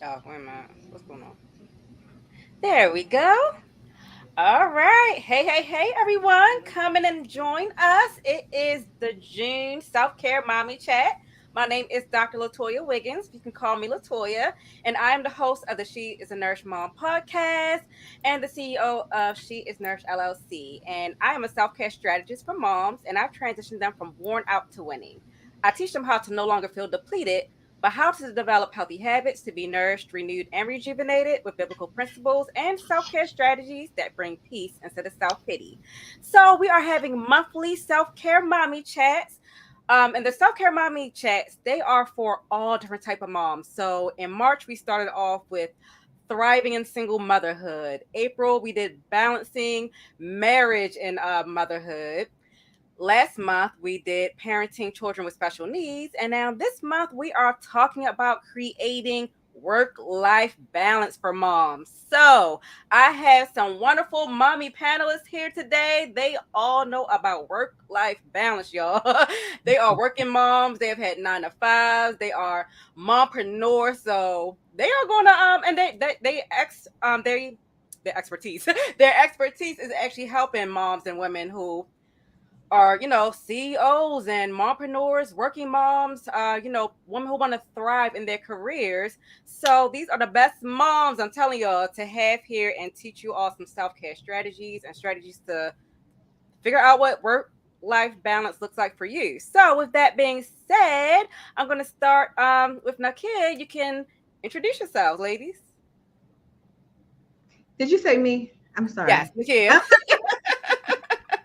Oh, wait a minute. What's going on? There we go. All right. Hey, everyone. Come in and join us. It is the June Self Care Mommy Chat. My name is Dr. LaToya Wiggins. You can call me LaToya. And I am the host of the She is a Nurse Mom podcast and the CEO of She is Nurse LLC. And I am a self care strategist for moms, and I've transitioned them from worn out to winning. I teach them how to no longer feel depleted, but how to develop healthy habits to be nourished, renewed, and rejuvenated with biblical principles and self care strategies that bring peace instead of self pity. So, we are having monthly self care mommy chats. And the self care mommy chats, they are for all different type of moms. So, in March, we started off with thriving in single motherhood. April, we did balancing marriage and motherhood. Last month, we did parenting children with special needs. And now this month, we are talking about creating work life balance for moms. So I have some wonderful mommy panelists here today. They all know about work life balance, y'all. They are working moms. They have had 9 to 5s. They are mompreneurs. So they are going to, and their expertise, their expertise is actually helping moms and women who are CEOs and mompreneurs, working moms, women who want to thrive in their careers. So these are the best moms, I'm telling y'all, to have here and teach you all some self-care strategies and strategies to figure out what work life balance looks like for you. So with that being said, I'm going to start with Nakia. You can introduce yourselves, ladies. Did you say me? I'm Yes, sorry. Nakia.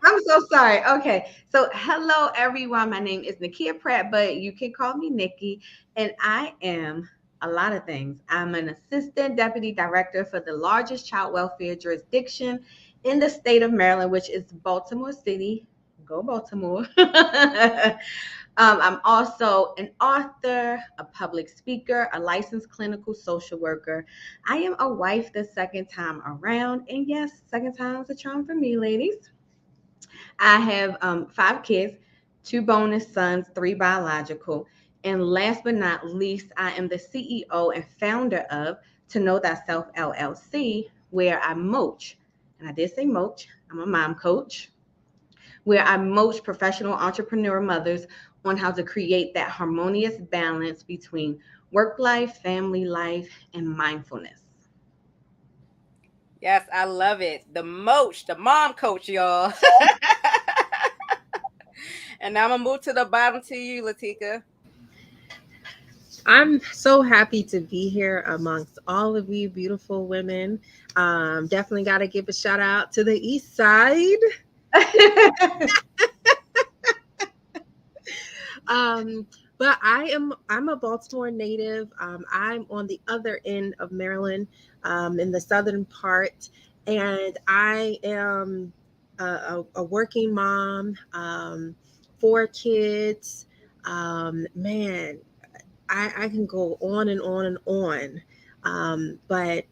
I'm so sorry. Okay. So, hello, everyone. My name is Nikia Pratt, but you can call me Nikki, and I am a lot of things. I'm an assistant deputy director for the largest child welfare jurisdiction in the state of Maryland, which is Baltimore City. Go, Baltimore. I'm also an author, a public speaker, a licensed clinical social worker. I am a wife the second time around. And yes, second time's a charm for me, ladies. I have 5 kids, 2 bonus sons, 3 biological. And last but not least, I am the CEO and founder of To Know Thyself LLC, where I moach. And I did say moach, I'm a mom coach, where I moach professional entrepreneur mothers on how to create that harmonious balance between work life, family life, and mindfulness. Yes, I love it. The moach, the mom coach, y'all. And now I'm gonna move to the bottom to you, Latika. I'm so happy to be here amongst all of you beautiful women. Definitely got to give a shout out to the East Side. Um, but I'm a Baltimore native. I'm on the other end of Maryland, in the southern part, and I am a working mom, 4 kids. Man, I can go on and on and on. But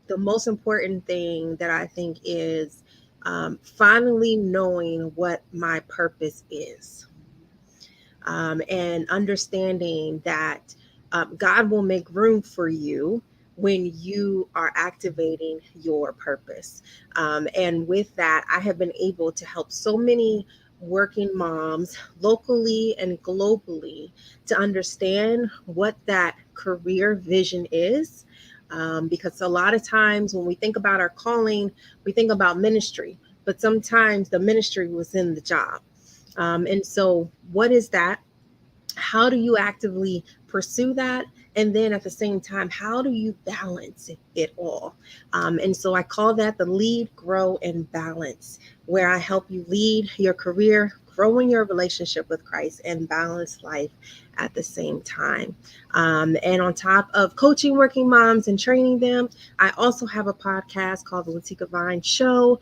the most important thing that I think is finally knowing what my purpose is, and understanding that God will make room for you when you are activating your purpose. And with that, I have been able to help so many working moms locally and globally to understand what that career vision is. Because a lot of times when we think about our calling, we think about ministry, but sometimes the ministry was in the job. And so, what is that? How do you actively pursue that? And then at the same time, how do you balance it all? And so I call that the lead, grow, and balance, where I help you lead your career, grow in your relationship with Christ, and balance life at the same time. And on top of coaching working moms and training them, I also have a podcast called the Latika Vines Show,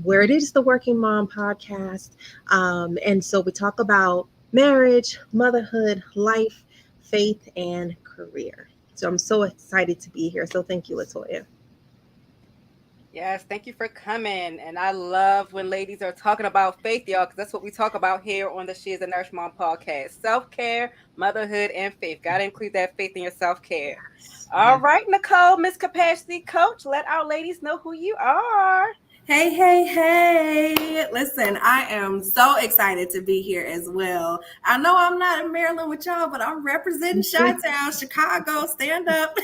where it is the Working Mom podcast. And so we talk about marriage, motherhood, life, faith, and career. So I'm so excited to be here. So thank you, LaToya. Yes, thank you for coming. And I love when ladies are talking about faith, y'all, because that's what we talk about here on the She is a Nurse Mom podcast. Self-care, motherhood, and faith. Gotta include that faith in your self-care. All Yes. right, Nicole, Miss Capacity Coach, let our ladies know who you are. Hey, hey, hey. Listen, I am so excited to be here as well. I know I'm not in Maryland with y'all, but I'm representing Chi-Town, Chicago, stand up.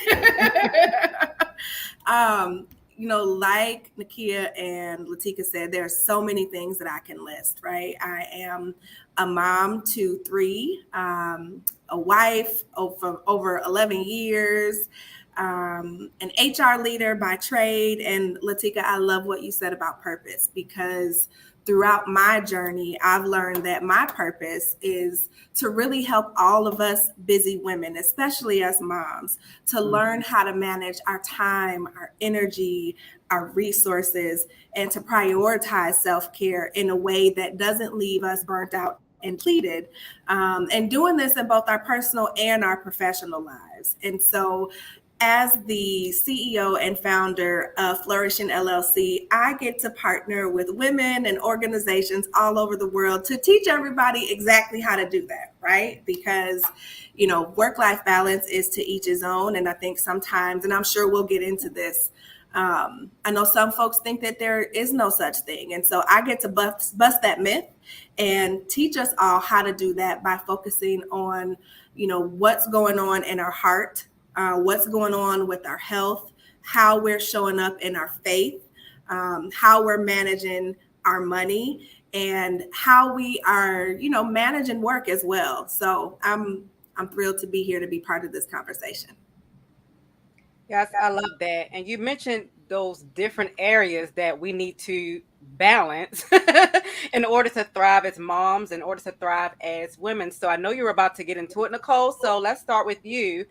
um, like Nikia and Latika said, there are so many things that I can list, right? I am a mom to three, a wife over 11 years, an HR leader by trade. And Latika, I love what you said about purpose, because throughout my journey, I've learned that my purpose is to really help all of us busy women, especially as moms, to learn how to manage our time, our energy, our resources, and to prioritize self-care in a way that doesn't leave us burnt out and depleted. And doing this in both our personal and our professional lives. And so as the CEO and founder of Flourishing LLC, I get to partner with women and organizations all over the world to teach everybody exactly how to do that, right? Because, work-life balance is to each his own. And I think sometimes, and I'm sure we'll get into this, I know some folks think that there is no such thing. And so I get to bust that myth and teach us all how to do that by focusing on, what's going on in our heart, what's going on with our health, how we're showing up in our faith, how we're managing our money, and how we are, managing work as well. So I'm thrilled to be here to be part of this conversation. Yes, I love that. And you mentioned those different areas that we need to balance in order to thrive as moms, in order to thrive as women. So I know you're about to get into it, Nicole. So let's start with you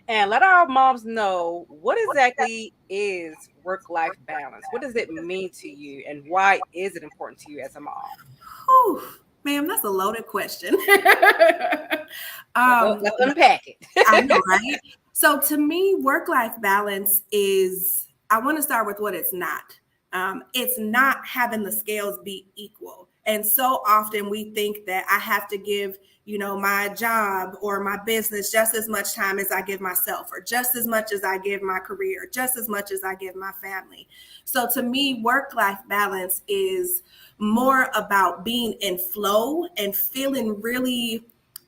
and let our moms know what exactly is work-life balance. What does it mean to you, and why is it important to you as a mom? Whew, ma'am, that's a loaded question. Let's unpack I it. know, right? So to me, work-life balance is, I want to start with what it's not. It's not having the scales be equal. And so often we think that I have to give, my job or my business just as much time as I give myself, or just as much as I give my career, just as much as I give my family. So to me, work-life balance is more about being in flow and feeling really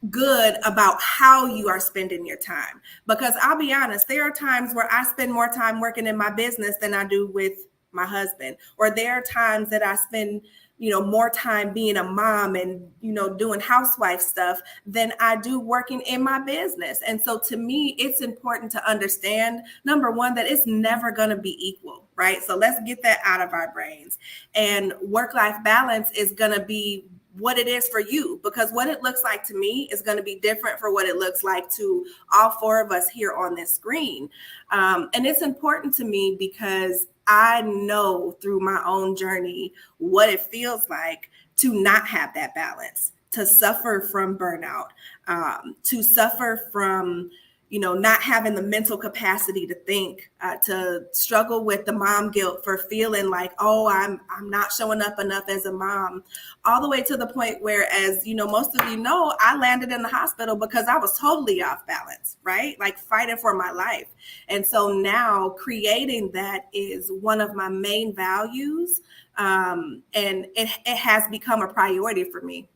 good about how you are spending your time. Because I'll be honest, there are times where I spend more time working in my business than I do with my husband, or there are times that I spend more time being a mom and doing housewife stuff than I do working in my business. And so to me, it's important to understand, number one, that it's never going to be equal, right? So let's get that out of our brains. And work-life balance is going to be what it is for you, because what it looks like to me is going to be different for what it looks like to all four of us here on this screen. And it's important to me because I know through my own journey what it feels like to not have that balance, to suffer from burnout, to suffer from not having the mental capacity to think, to struggle with the mom guilt for feeling like, oh, I'm not showing up enough as a mom, all the way to the point where, as most of I landed in the hospital because I was totally off balance, right? Like fighting for my life. And so now creating that is one of my main values. And it has become a priority for me.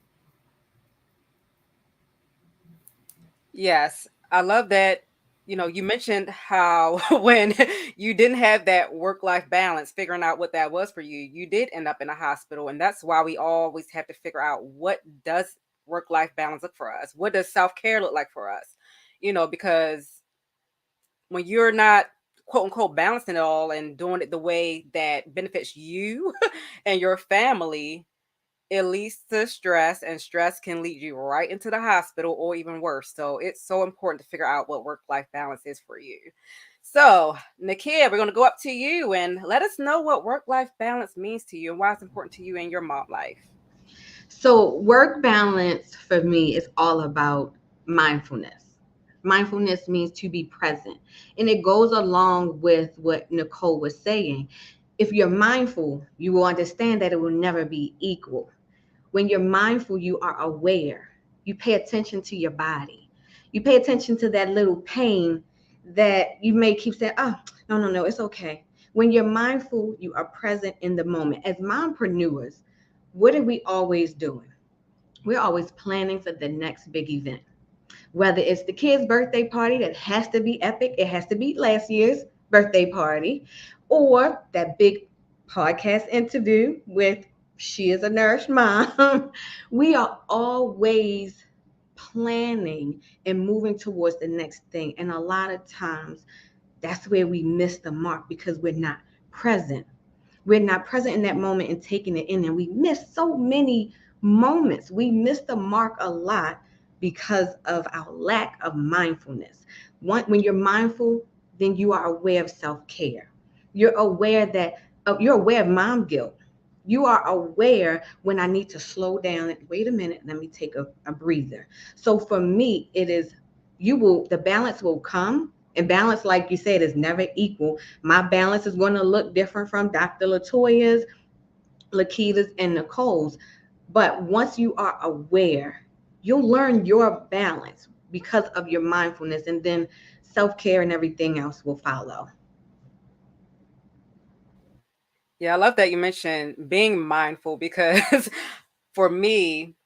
Yes, I love that. You mentioned how when you didn't have that work-life balance, figuring out what that was for you, you did end up in a hospital. And that's why we always have to figure out, what does work-life balance look for us? What does self-care look like for us? Because when you're not quote unquote balancing it all and doing it the way that benefits you and your family, it leads to stress, and stress can lead you right into the hospital or even worse. So it's so important to figure out what work life balance is for you. So, Nikia, we're going to go up to you and let us know what work life balance means to you and why it's important to you in your mom life. So, work balance for me is all about mindfulness. Mindfulness means to be present, and it goes along with what Nicole was saying. If you're mindful, you will understand that it will never be equal. When you're mindful, you are aware. You pay attention to your body. You pay attention to that little pain that you may keep saying, oh, no, no, no, it's okay. When you're mindful, you are present in the moment. As mompreneurs, what are we always doing? We're always planning for the next big event. Whether it's the kid's birthday party that has to be epic, it has to beat last year's birthday party, or that big podcast interview with She is a Nourished Mom. We are always planning and moving towards the next thing. And a lot of times that's where we miss the mark because we're not present. We're not present in that moment and taking it in. And we miss so many moments. We miss the mark a lot because of our lack of mindfulness. When you're mindful, then you are aware of self-care. You're aware that you're aware of mom guilt. You are aware when I need to slow down and wait a minute, let me take a breather. So for me, it is the balance will come, and balance, like you said, is never equal. My balance is going to look different from Dr. LaToya's, Lakita's, and Nicole's. But once you are aware, you'll learn your balance because of your mindfulness, and then self-care and everything else will follow. Yeah, I love that you mentioned being mindful because for me,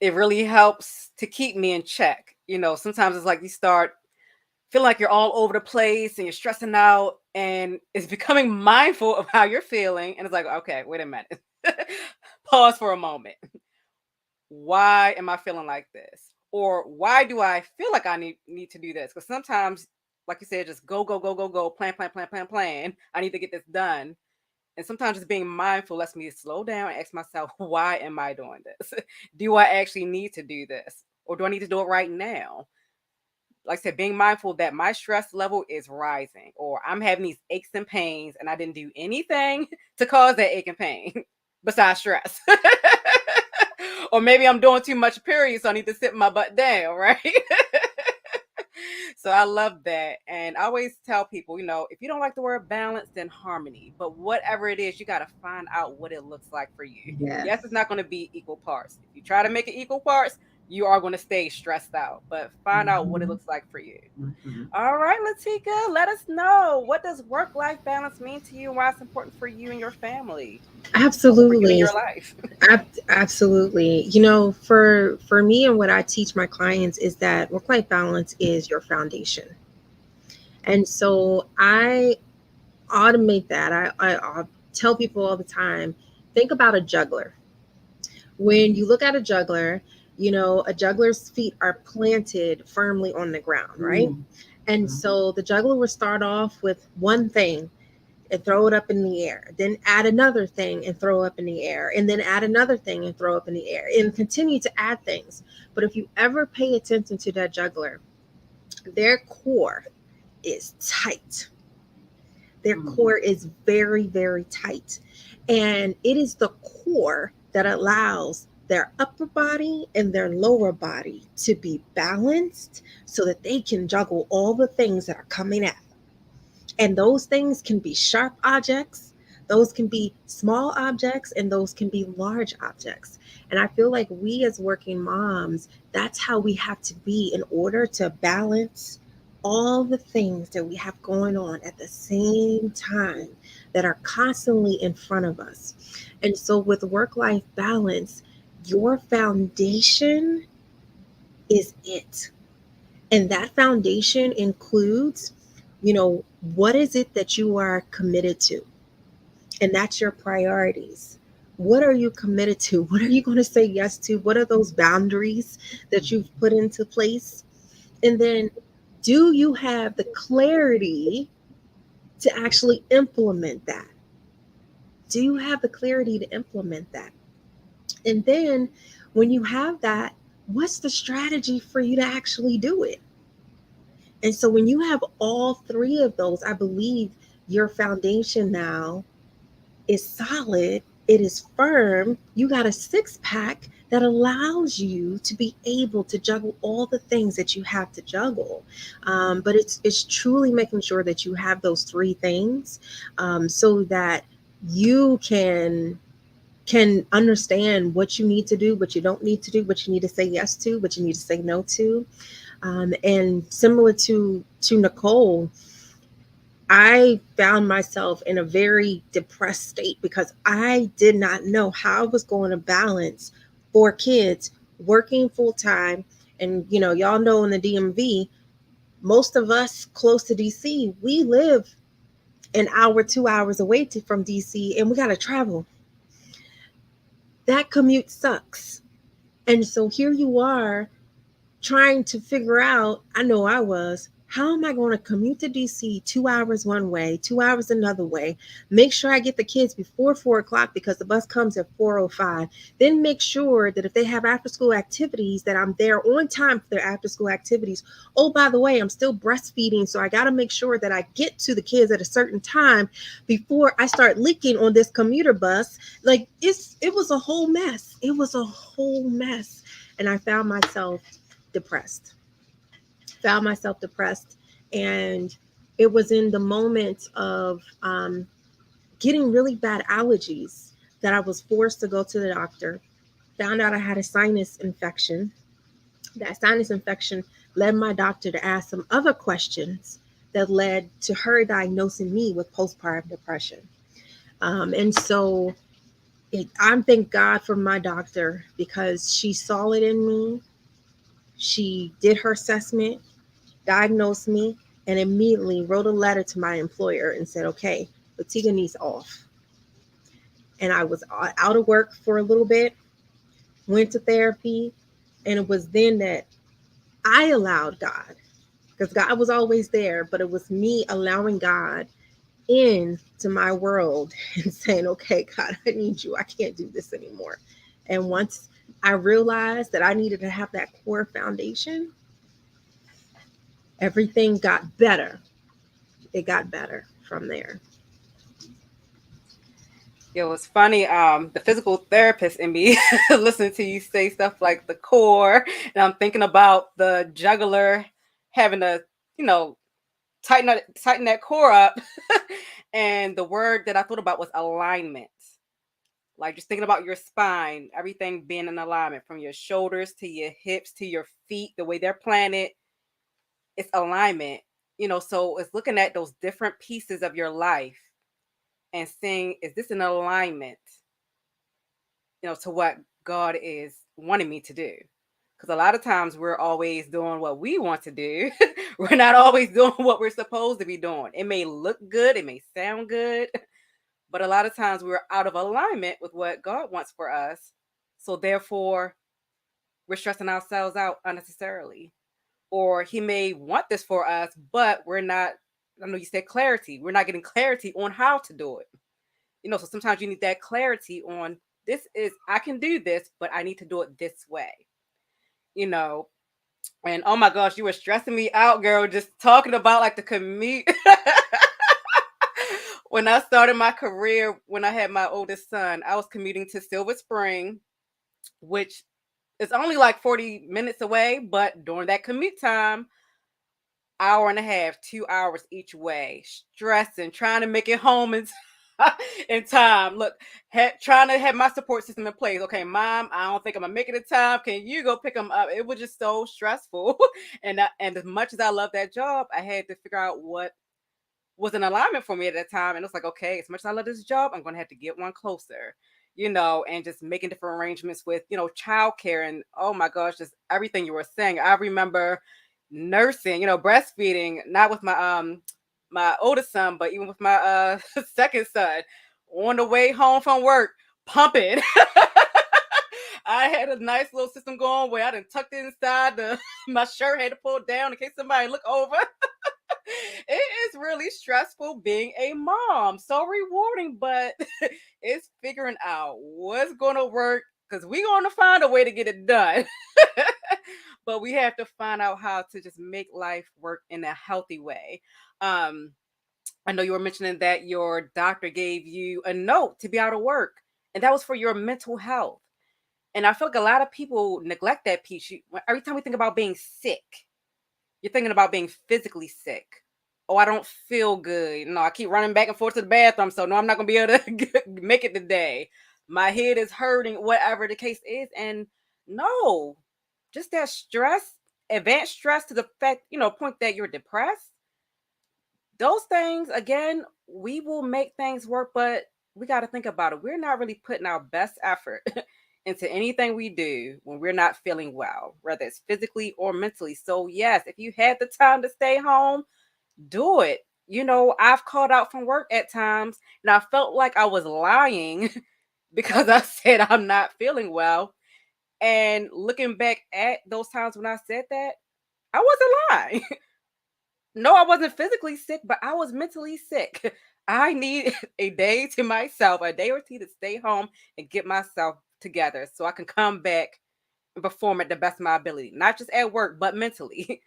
it really helps to keep me in check. Sometimes it's like you start feeling like you're all over the place and you're stressing out, and it's becoming mindful of how you're feeling. And it's like, okay, wait a minute. Pause for a moment. Why am I feeling like this? Or why do I feel like I need to do this? Because sometimes, like you said, just go, go, go, go, go, plan, plan, plan, plan, plan. I need to get this done. And sometimes just being mindful lets me slow down and ask myself, why am I doing this? Do I actually need to do this? Or do I need to do it right now? Like I said, being mindful that my stress level is rising, or I'm having these aches and pains and I didn't do anything to cause that ache and pain besides stress. Or maybe I'm doing too much, period, so I need to sit my butt down, right? So I love that. And I always tell people, if you don't like the word balance, then harmony. But whatever it is, you got to find out what it looks like for you. Yes. Yes, it's not going to be equal parts. If you try to make it equal parts, you are going to stay stressed out. But find out what it looks like for you. Mm-hmm. All right, Latika, let us know, what does work-life balance mean to you and why it's important for you and your family, or for you in Absolutely. your life. Absolutely. For me and what I teach my clients is that work life balance is your foundation. And so I automate that. I tell people all the time, think about a juggler. When you look at a juggler, a juggler's feet are planted firmly on the ground, right? And so the juggler will start off with one thing and throw it up in the air, then add another thing and throw up in the air, and then add another thing and throw up in the air, and continue to add things. But if you ever pay attention to that juggler, their core is tight. Their core is very, very tight. And it is the core that allows their upper body and their lower body to be balanced so that they can juggle all the things that are coming at them. And those things can be sharp objects, those can be small objects, and those can be large objects. And I feel like we as working moms, that's how we have to be in order to balance all the things that we have going on at the same time that are constantly in front of us. And so with work life balance, your foundation is it. And that foundation includes, what is it that you are committed to? And that's your priorities. What are you committed to? What are you going to say yes to? What are those boundaries that you've put into place? And then, do you have the clarity to actually implement that? Do you have the clarity to implement that? And then, when you have that, what's the strategy for you to actually do it? And so when you have all three of those, I believe your foundation now is solid it is firm. You got a six pack that allows you to be able to juggle all the things that you have to juggle. But it's truly making sure that you have those three things, so that you can understand what you need to do, what you don't need to do, what you need to say yes to, what you need to say no to. And similar to Nicole, I found myself in a very depressed state because I did not know how I was going to balance four kids, working full time. And, y'all know in the DMV, most of us close to DC, we live an hour, 2 hours away from DC, and we got to travel. That commute sucks. And so here you are trying to figure out, I know I was, how am I going to commute to DC 2 hours one way, 2 hours another way, make sure I get the kids before 4 o'clock because the bus comes at 4:05, then make sure that if they have after school activities that I'm there on time for their after school activities. Oh, by the way, I'm still breastfeeding, so I got to make sure that I get to the kids at a certain time before I start leaking on this commuter bus. Like it was a whole mess. It was a whole mess. And I depressed found myself depressed. And it was in the moment of getting really bad allergies that I was forced to go to the doctor. Found out I had a sinus infection. That sinus infection led my doctor to ask some other questions that led to her diagnosing me with postpartum depression. And so I thank God for my doctor because she saw it in me. She did her assessment, diagnosed me, and immediately wrote a letter to my employer and said, okay, Latika needs off. And I was out of work for a little bit, went to therapy, and it was then that I allowed God, because God was always there, but it was me allowing God into my world and saying, okay, God, I need you. I can't do this anymore. And once I realized that I needed to have that core foundation, everything got better. It got better from there. It was funny. The physical therapist in me listening to you say stuff like the core, and I'm thinking about the juggler having to, you know, tighten that core up. And the word that I thought about was alignment. Like just thinking about your spine, everything being in alignment from your shoulders to your hips to your feet, the way they're planted, it's alignment. So it's looking at those different pieces of your life and seeing, is this in alignment, to what God is wanting me to do? Because a lot of times we're always doing what we want to do. We're not always doing what we're supposed to be doing. It may look good, it may sound good, but a lot of times we're out of alignment with what God wants for us. So therefore, we're stressing ourselves out unnecessarily. Or He may want this for us, but we're not. I know you said clarity. We're not getting clarity on how to do it. So sometimes you need that clarity on, this is, I can do this, but I need to do it this way. You know, and oh my gosh, you were stressing me out, girl, just talking about like the commute. When I started my career, when I had my oldest son, I was commuting to Silver Spring, which is only like 40 minutes away, but during that commute time, hour and a half, 2 hours each way, stressing, trying to make it home in time. Look, trying to have my support system in place. Okay, mom, I don't think I'm gonna make it in time. Can you go pick them up? It was just so stressful. And as much as I love that job, I had to figure out what was an alignment for me at that time. And it's like, okay, as much as I love this job, I'm gonna have to get one closer. And just making different arrangements with, childcare, and oh my gosh, just everything you were saying. I remember nursing, breastfeeding, not with my oldest son, but even with my second son, on the way home from work, pumping. I had a nice little system going where I done tucked it inside my shirt, had to pull it down in case somebody look over. It is really stressful being a mom. So rewarding, but it's figuring out what's going to work, because we're going to find a way to get it done. But we have to find out how to just make life work in a healthy way. I know you were mentioning that your doctor gave you a note to be out of work. and that was for your mental health. And I feel like a lot of people neglect that piece. Every time we think about being sick, you're thinking about being physically sick. Oh, I don't feel good. No, I keep running back and forth to the bathroom, so no, I'm not gonna be able to make it today. My head is hurting, whatever the case is. And no, just that stress, advanced stress to the fact, point that you're depressed. Those things, again, we will make things work, but we got to think about it. We're not really putting our best effort into anything we do when we're not feeling well, whether it's physically or mentally. So, yes, if you had the time to stay home, do it. I've called out from work at times and I felt like I was lying because I said I'm not feeling well. And looking back at those times when I said that, I wasn't lying. No, I wasn't physically sick, but I was mentally sick. I need a day to myself, a day or two to stay home and get myself together so I can come back and perform at the best of my ability, not just at work, but mentally,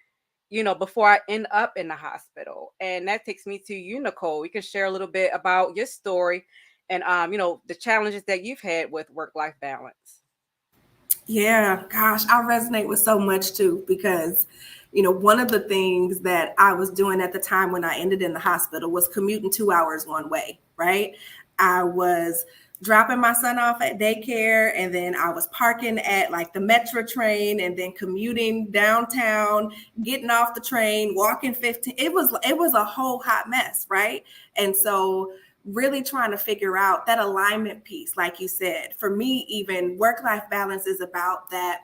before I end up in the hospital. And that takes me to you, Nicole. You can share a little bit about your story and, the challenges that you've had with work-life balance. Yeah, gosh, I resonate with so much too because, one of the things that I was doing at the time when I ended in the hospital was commuting 2 hours one way, right? I was dropping my son off at daycare and then I was parking at like the metro train and then commuting downtown, getting off the train, walking 15. It was a whole hot mess, right? And so really trying to figure out that alignment piece, like you said. For me, even work-life balance is about that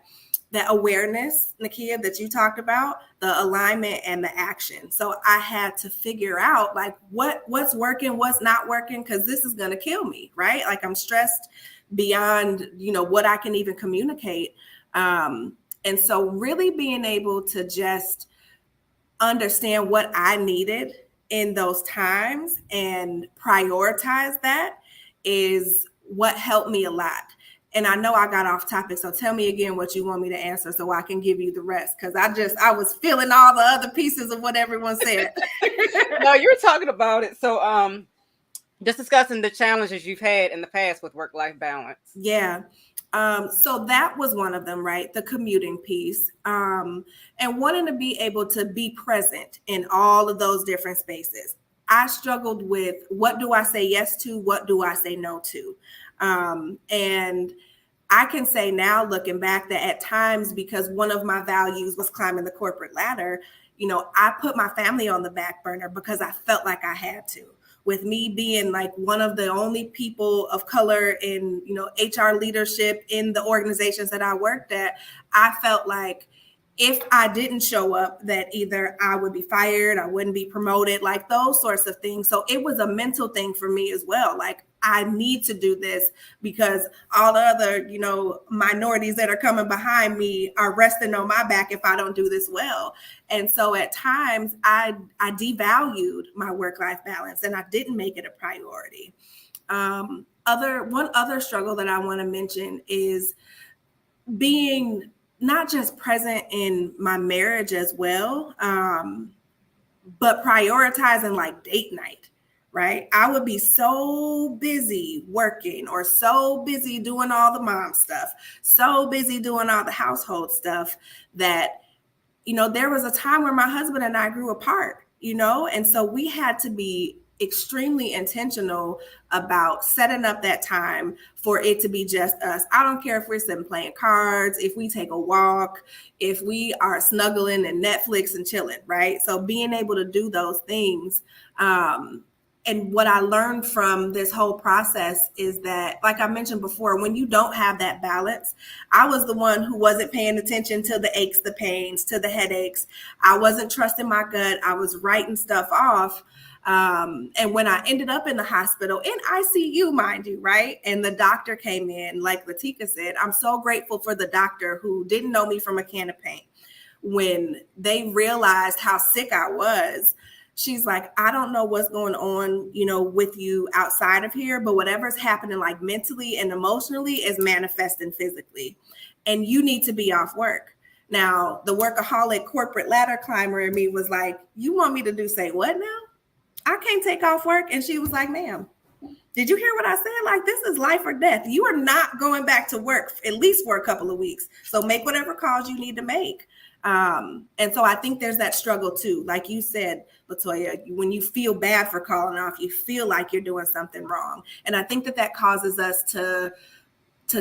awareness, Nikia, that you talked about, the alignment and the action. So I had to figure out like what's working, what's not working, because this is gonna kill me, right? Like I'm stressed beyond, what I can even communicate. And so really being able to just understand what I needed in those times and prioritize that is what helped me a lot. And I know I got off topic, so tell me again what you want me to answer so I can give you the rest, because I was feeling all the other pieces of what everyone said. No, you're talking about it. So, just discussing the challenges you've had in the past with work-life balance. Yeah. So that was one of them, right? The commuting piece. And wanting to be able to be present in all of those different spaces. I struggled with what do I say yes to? What do I say no to? And I can say now, looking back, that at times, because one of my values was climbing the corporate ladder, I put my family on the back burner because I felt like I had to. With me being like one of the only people of color in, HR leadership in the organizations that I worked at, I felt like if I didn't show up, that either I would be fired, I wouldn't be promoted, like those sorts of things. So it was a mental thing for me as well. Like I need to do this because all the other, minorities that are coming behind me are resting on my back if I don't do this well. And so at times I devalued my work-life balance and I didn't make it a priority. One other struggle that I want to mention is being not just present in my marriage as well, but prioritizing like date night, right? I would be so busy working or so busy doing all the mom stuff, so busy doing all the household stuff that, there was a time where my husband and I grew apart, and so we had to be extremely intentional about setting up that time for it to be just us. I don't care if we're sitting playing cards, if we take a walk, if we are snuggling and Netflix and chilling, right? So being able to do those things. And what I learned from this whole process is that, like I mentioned before, when you don't have that balance, I was the one who wasn't paying attention to the aches, the pains, to the headaches. I wasn't trusting my gut. I was writing stuff off. And when I ended up in the hospital, in ICU, mind you, right? And the doctor came in, like Latika said, I'm so grateful for the doctor who didn't know me from a can of paint. When they realized how sick I was, she's like, I don't know what's going on, with you outside of here, but whatever's happening like mentally and emotionally is manifesting physically. And you need to be off work. Now, the workaholic corporate ladder climber in me was like, you want me to say what now? I can't take off work. And she was like, ma'am, Did you hear what I said? Like, this is life or death. You are not going back to work at least for a couple of weeks. So make whatever calls you need to make. And so I think there's that struggle too. Like you said, LaToya, when you feel bad for calling off, you feel like you're doing something wrong. And I think that causes us to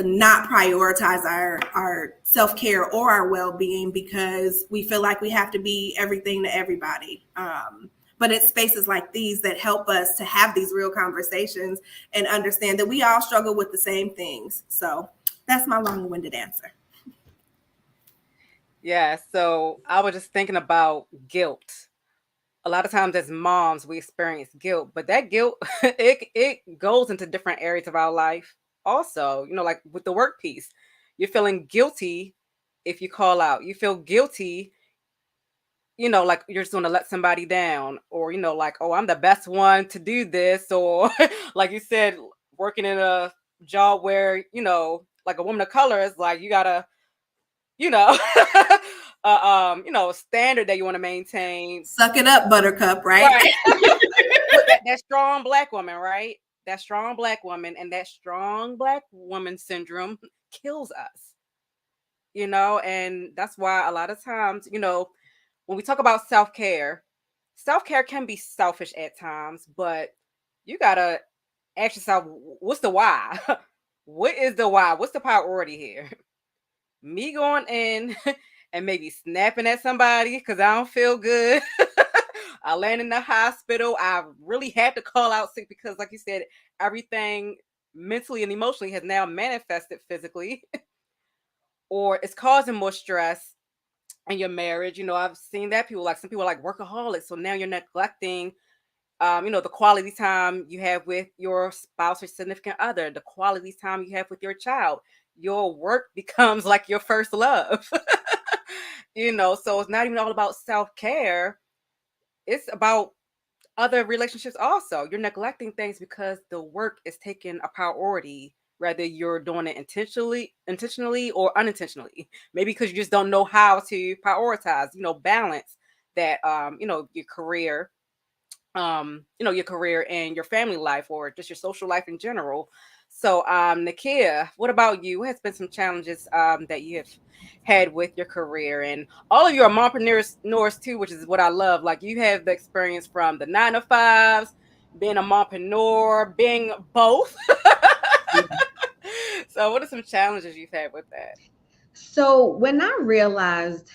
not prioritize our self-care or our well-being because we feel like we have to be everything to everybody. But it's spaces like these that help us to have these real conversations and understand that we all struggle with the same things. So that's my long-winded answer. Yeah, so I was just thinking about guilt. A lot of times as moms we experience guilt, but that guilt it goes into different areas of our life also. Like with the work piece, you're feeling guilty if you call out. You feel guilty, like you're just going to let somebody down, or like, oh, I'm the best one to do this, or like you said, working in a job where like a woman of color is like, you gotta you know standard that you want to maintain. Suck it up, buttercup, right? Right. that strong black woman, right? That strong black woman, and that strong black woman syndrome kills us, and that's why a lot of times, when we talk about self-care can be selfish at times, but you gotta ask yourself, what's the why? What is the why? What's the priority here? Me going in and maybe snapping at somebody because I don't feel good. I land in the hospital. I really had to call out sick because, like you said, everything mentally and emotionally has now manifested physically, or it's causing more stress in your marriage. I've seen that some people are like workaholics. So now you're neglecting, the quality time you have with your spouse or significant other, the quality time you have with your child. Your work becomes like your first love. So it's not even all about self-care. It's about other relationships also. You're neglecting things because the work is taking a priority, whether you're doing it intentionally or unintentionally. Maybe because you just don't know how to prioritize, balance that your career and your family life, or just your social life in general. So Nikia, what about you? What has been some challenges that you have had with your career? And all of you are mompreneurs too, which is what I love. Like, you have the experience from the 9 to 5s, being a mompreneur, being both. So what are some challenges you've had with that? So when I realized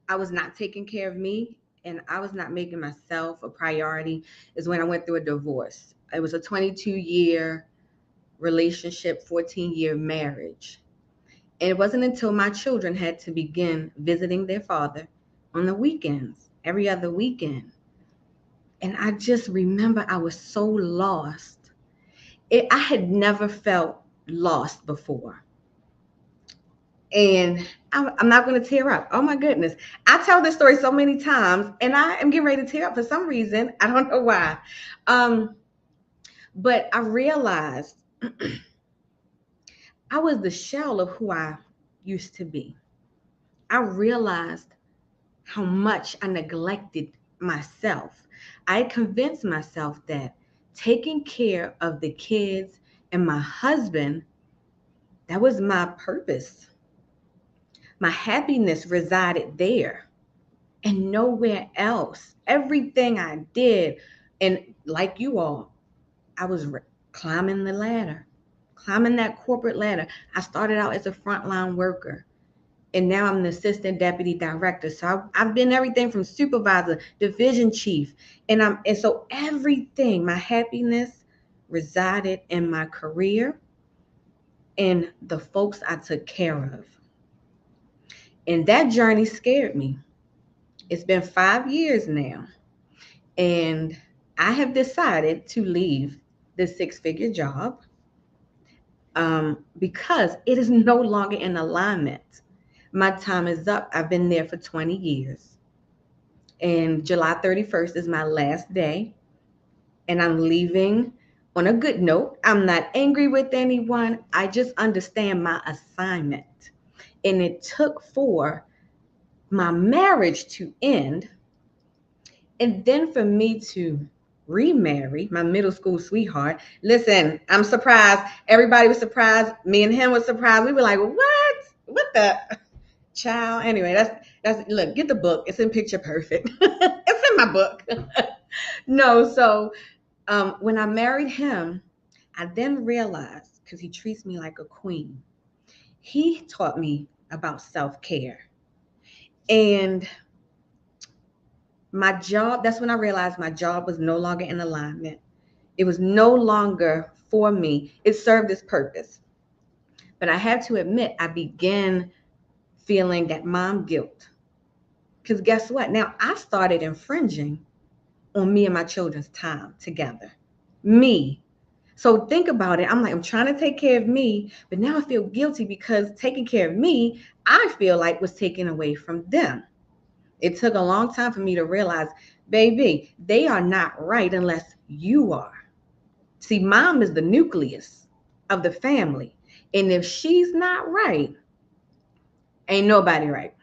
I was not taking care of me and I was not making myself a priority is when I went through a divorce. It was a 22-year relationship, 14-year marriage. And it wasn't until my children had to begin visiting their father on the weekends, every other weekend. And I just remember I was so lost. I had never felt lost before. And I'm not going to tear up. Oh my goodness. I tell this story so many times and I am getting ready to tear up for some reason. I don't know why. But I realized I was the shell of who I used to be. I realized how much I neglected myself. I convinced myself that taking care of the kids and my husband, that was my purpose. My happiness resided there and nowhere else. Everything I did, and like you all, I was climbing the ladder, climbing that corporate ladder. I started out as a frontline worker, and now I'm the assistant deputy director. So I've been everything from supervisor, division chief, and so everything, my happiness resided in my career and the folks I took care of. And that journey scared me. It's been 5 years now, and I have decided to leave the six-figure job because it is no longer in alignment. My time is up. I've been there for 20 years. And July 31st is my last day. And I'm leaving on a good note. I'm not angry with anyone. I just understand my assignment. And it took for my marriage to end, and then for me to remarry my middle school sweetheart. Listen, I'm surprised. Everybody was surprised. Me and him was surprised. We were like, what? What the child? Anyway, that's look, get the book. It's in Picture Perfect. It's in my book. No, so when I married him, I then realized because he treats me like a queen, he taught me about self-care. And my job, that's when I realized my job was no longer in alignment. It was no longer for me. It served its purpose. But I had to admit, I began feeling that mom guilt. Because guess what? Now I started infringing on me and my children's time together. Me. So think about it. I'm like, I'm trying to take care of me, but now I feel guilty because taking care of me, I feel like was taken away from them. It took a long time for me to realize, baby, they are not right unless you are. See, mom is the nucleus of the family. And if she's not right, ain't nobody right.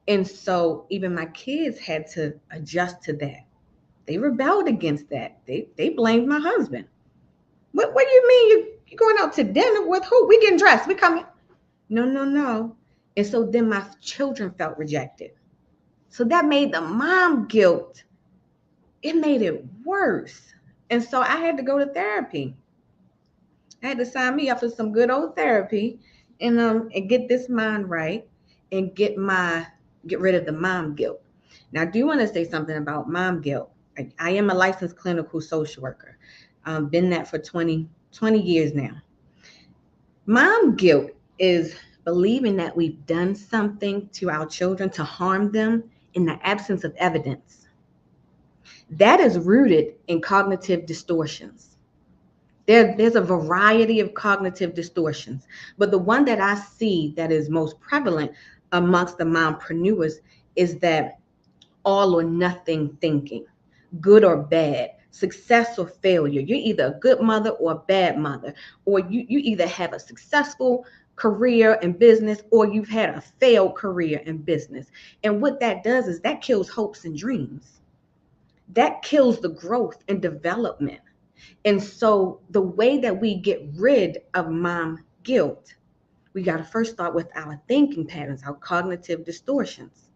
And so even my kids had to adjust to that. They rebelled against that. They blamed my husband. What do you mean you going out to dinner with who? We getting dressed. We coming. No, no, no. And so then my children felt rejected. So that made the mom guilt. It made it worse. And so I had to go to therapy. I had to sign me up for some good old therapy and get this mind right and get rid of the mom guilt. Now, I do want to say something about mom guilt. I am a licensed clinical social worker. Been that for 20 years now. Mom guilt is believing that we've done something to our children to harm them in the absence of evidence. That is rooted in cognitive distortions. There's a variety of cognitive distortions, but the one that I see that is most prevalent amongst the mompreneurs is that all or nothing thinking, good or bad, success or failure. You're either a good mother or a bad mother, or you either have a successful career in business or you've had a failed career in business. And what that does is that kills hopes and dreams. That kills the growth and development. And so the way that we get rid of mom guilt, we got to first start with our thinking patterns, our cognitive distortions.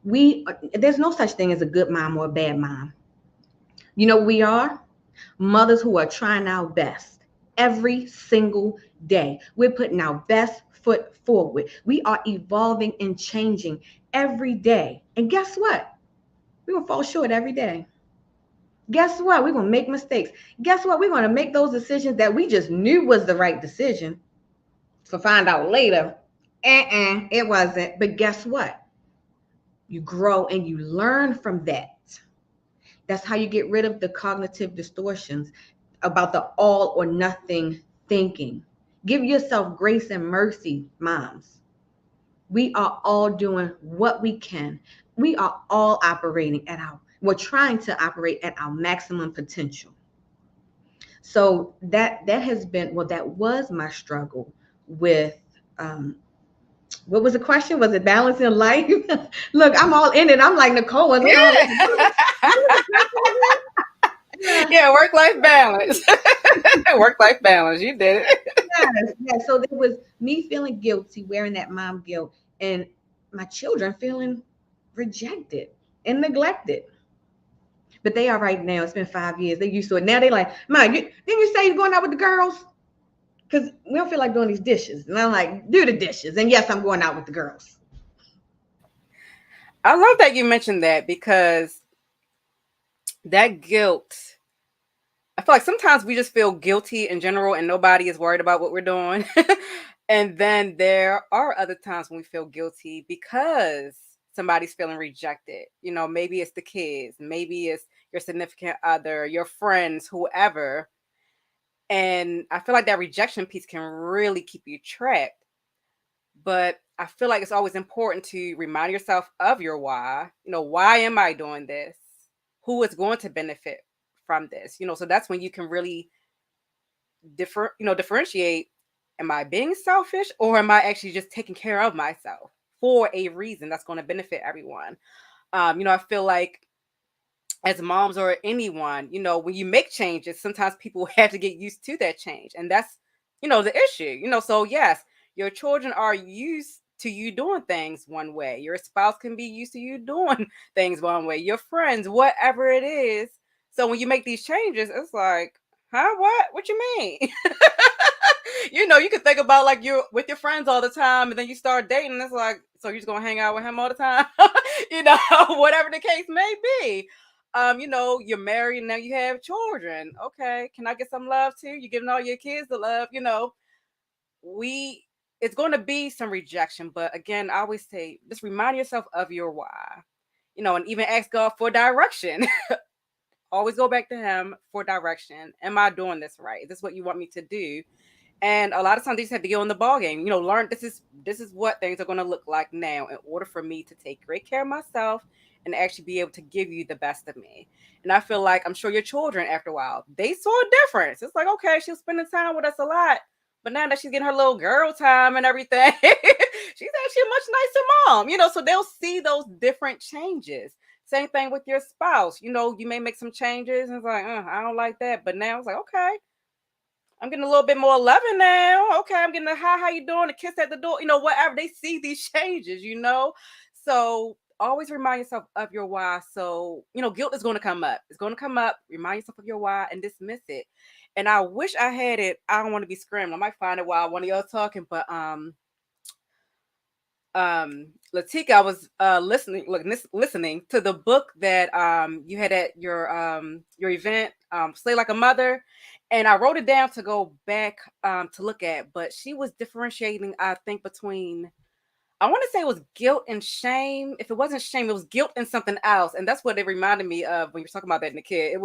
There's no such thing as a good mom or a bad mom. You know, we are mothers who are trying our best every single day. We're putting our best foot forward. We are evolving and changing every day. And guess what? We're going to fall short every day. Guess what? We're going to make mistakes. Guess what? We're going to make those decisions that we just knew was the right decision to find out later. It wasn't. But guess what? You grow and you learn from that. That's how you get rid of the cognitive distortions about the all or nothing thinking. Give yourself grace and mercy, moms. We are all doing what we can. We are all we're trying to operate at our maximum potential. So that has been, that was my struggle with, what was the question? Was it balancing life? Look, I'm all in it. I'm like, Nicole, was it all Yeah, work-life balance. Work-life balance. You did it. Yes. So there was me feeling guilty, wearing that mom guilt, and my children feeling rejected and neglected. But they are right now. It's been 5 years. They used to it. Now they like, Mom, didn't you say you're going out with the girls? Because we don't feel like doing these dishes. And I'm like, do the dishes. And yes, I'm going out with the girls. I love that you mentioned that because that guilt, I feel like sometimes we just feel guilty in general and nobody is worried about what we're doing. And then there are other times when we feel guilty because somebody's feeling rejected. You know, maybe it's the kids, maybe it's your significant other, your friends, whoever. And I feel like that rejection piece can really keep you trapped. But I feel like it's always important to remind yourself of your why. You know, why am I doing this? Who is going to benefit from this? You know, so that's when you can really differentiate. Am I being selfish or am I actually just taking care of myself for a reason that's going to benefit everyone? I feel like as moms or anyone, when you make changes, sometimes people have to get used to that change. And that's, the issue. So yes, your children are used to you doing things one way. Your spouse can be used to you doing things one way. Your friends, whatever it is. So when you make these changes, it's like, huh? What you mean? You can think about like you're with your friends all the time and then you start dating. It's like, so you're just gonna hang out with him all the time, you know, whatever the case may be. You're married and now you have children. Okay, can I get some love too? You're giving all your kids the love, we it's going to be some rejection, but again, I always say just remind yourself of your why, and even ask God for direction. Always go back to him for direction. Am I doing this right? Is this what you want me to do? And a lot of times they just have to get on the ball game. Learn this is what things are going to look like now in order for me to take great care of myself and actually be able to give you the best of me. And I feel like I'm sure your children after a while they saw a difference. It's like, okay, she's spending time with us a lot, but now that she's getting her little girl time and everything, she's actually a much nicer mom. So they'll see those different changes. Same thing with your spouse. You may make some changes and it's like, I don't like that, but now it's like, okay, I'm getting a little bit more loving now. Okay, I'm getting a hi, how you doing? A kiss at the door, whatever. They see these changes. So always remind yourself of your why. So, guilt is going to come up. It's going to come up. Remind yourself of your why and dismiss it. And I wish I had it. I don't want to be screaming. I might find it while one of y'all talking, but Latika, I was listening to the book that you had at your event, Slay Like a Mother, and I wrote it down to go back to look at, but she was differentiating, I think, between, I want to say it was guilt and shame. If it wasn't shame, it was guilt and something else. And that's what it reminded me of when you're talking about that in the kid.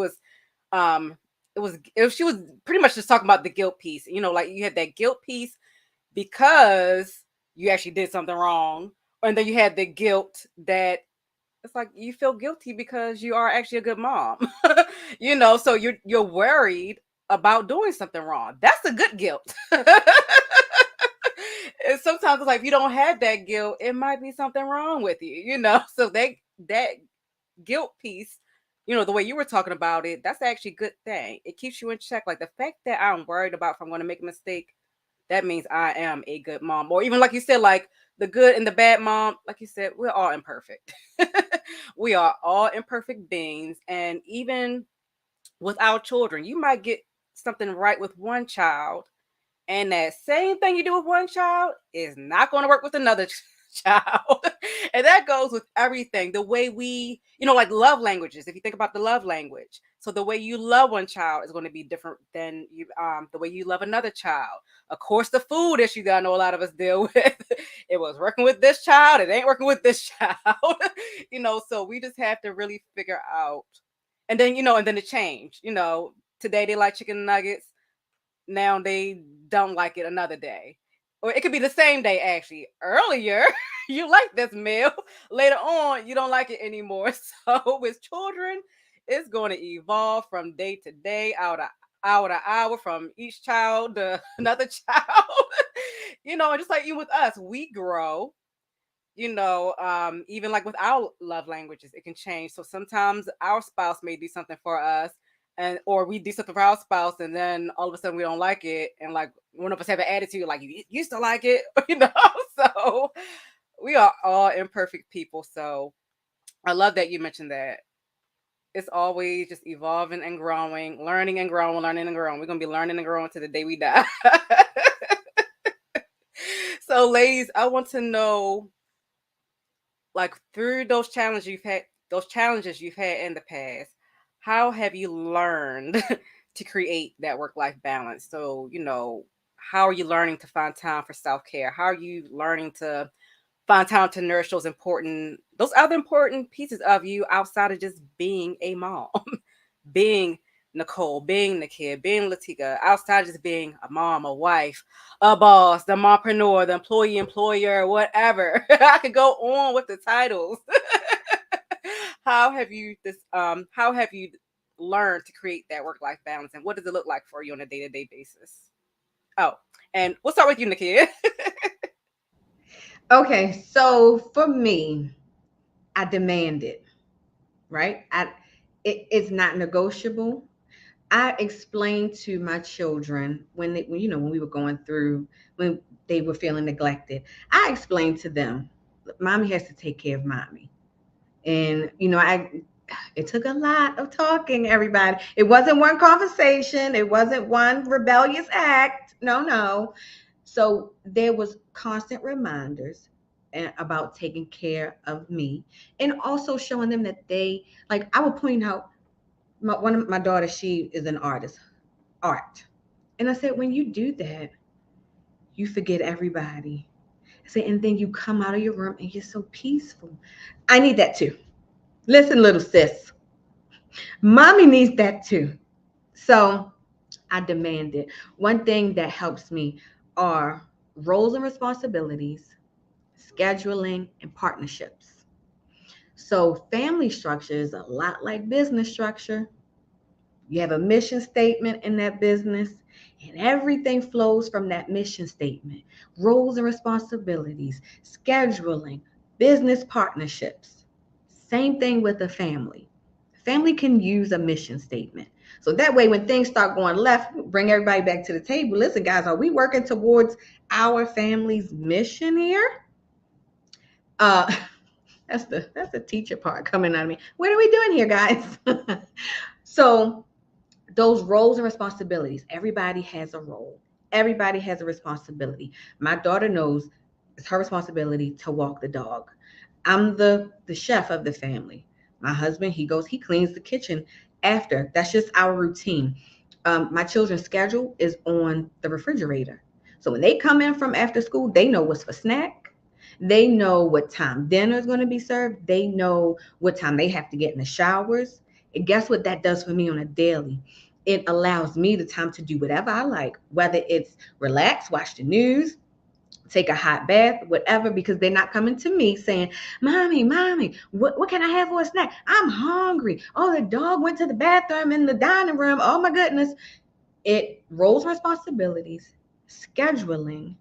Um she was pretty much just talking about the guilt piece. Like you had that guilt piece because you actually did something wrong. And then you had the guilt that it's like you feel guilty because you are actually a good mom. So you're worried about doing something wrong. That's a good guilt. And sometimes it's like if you don't have that guilt, it might be something wrong with you. So that guilt piece, the way you were talking about it, that's actually a good thing. It keeps you in check. Like the fact that I'm worried about if I'm going to make a mistake, that means I am a good mom. Or even like you said, like the good and the bad mom, like you said, we're all imperfect. We are all imperfect beings. And even with our children, you might get something right with one child and that same thing you do with one child is not going to work with another child. And that goes with everything. The way we, like love languages, if you think about the love language. So the way you love one child is going to be different than the way you love another child. Of course, the food issue that I know a lot of us deal with. It was working with this child, it ain't working with this child. So we just have to really figure out. And then the change. Today they like chicken nuggets, now they don't like it another day. Or it could be the same day actually. Earlier, you like this meal. Later on, you don't like it anymore. So with children, it's going to evolve from day to day, hour to hour, from each child to another child. And just like you with us, we grow. Even like with our love languages, it can change. So sometimes our spouse may do something for us, and or we do something for our spouse, and then all of a sudden we don't like it, and like one of us have an attitude like you used to like it, So we are all imperfect people. So I love that you mentioned that. It's always just evolving and growing, learning and growing, learning and growing. We're gonna be learning and growing to the day we die. So, ladies, I want to know, like through those challenges you've had in the past, how have you learned to create that work-life balance? So how are you learning to find time for self-care? How are you learning to find time to nourish those other important pieces of you outside of just being a mom? Being Nicole, being the kid, being Latika, outside of just being a mom, a wife, a boss, the mompreneur, the employee, employer, whatever. I could go on with the titles. How have you learned to create that work life balance, and what does it look like for you on a day-to-day basis? Oh, and we'll start with you, Nikia. Okay, so for me, I demand it, right? it's not negotiable. I explained to my children when we were going through, when they were feeling neglected. I explained to them, mommy has to take care of mommy. And it took a lot of talking, everybody. It wasn't one conversation, it wasn't one rebellious act. No, no. So there was constant reminders about taking care of me, and also showing them that they, like, I would point out one of my daughters, she is an artist, art. And I said, when you do that, you forget everybody. I said, and then you come out of your room and you're so peaceful. I need that too. Listen, little sis, mommy needs that too. So I demand it. One thing that helps me are roles and responsibilities, scheduling, and partnerships. So family structure is a lot like business structure. You have a mission statement in that business, and everything flows from that mission statement. Roles and responsibilities, scheduling, business partnerships. Same thing with a family. Family can use a mission statement. So that way, when things start going left, bring everybody back to the table. Listen, guys, are we working towards our family's mission here? Uh, that's the teacher part coming out of me. What are we doing here, guys? So those roles and responsibilities, everybody has a role. Everybody has a responsibility. My daughter knows it's her responsibility to walk the dog. I'm the chef of the family. My husband, he cleans the kitchen after. That's just our routine. My children's schedule is on the refrigerator. So when they come in from after school, they know what's for snack. They know what time dinner is going to be served. They know what time they have to get in the showers. And guess what that does for me on a daily? It allows me the time to do whatever I like, whether it's relax, watch the news, take a hot bath, whatever, because they're not coming to me saying, mommy, what can I have for a snack? I'm hungry. Oh, the dog went to the bathroom in the dining room. Oh my goodness. It roles responsibilities, scheduling.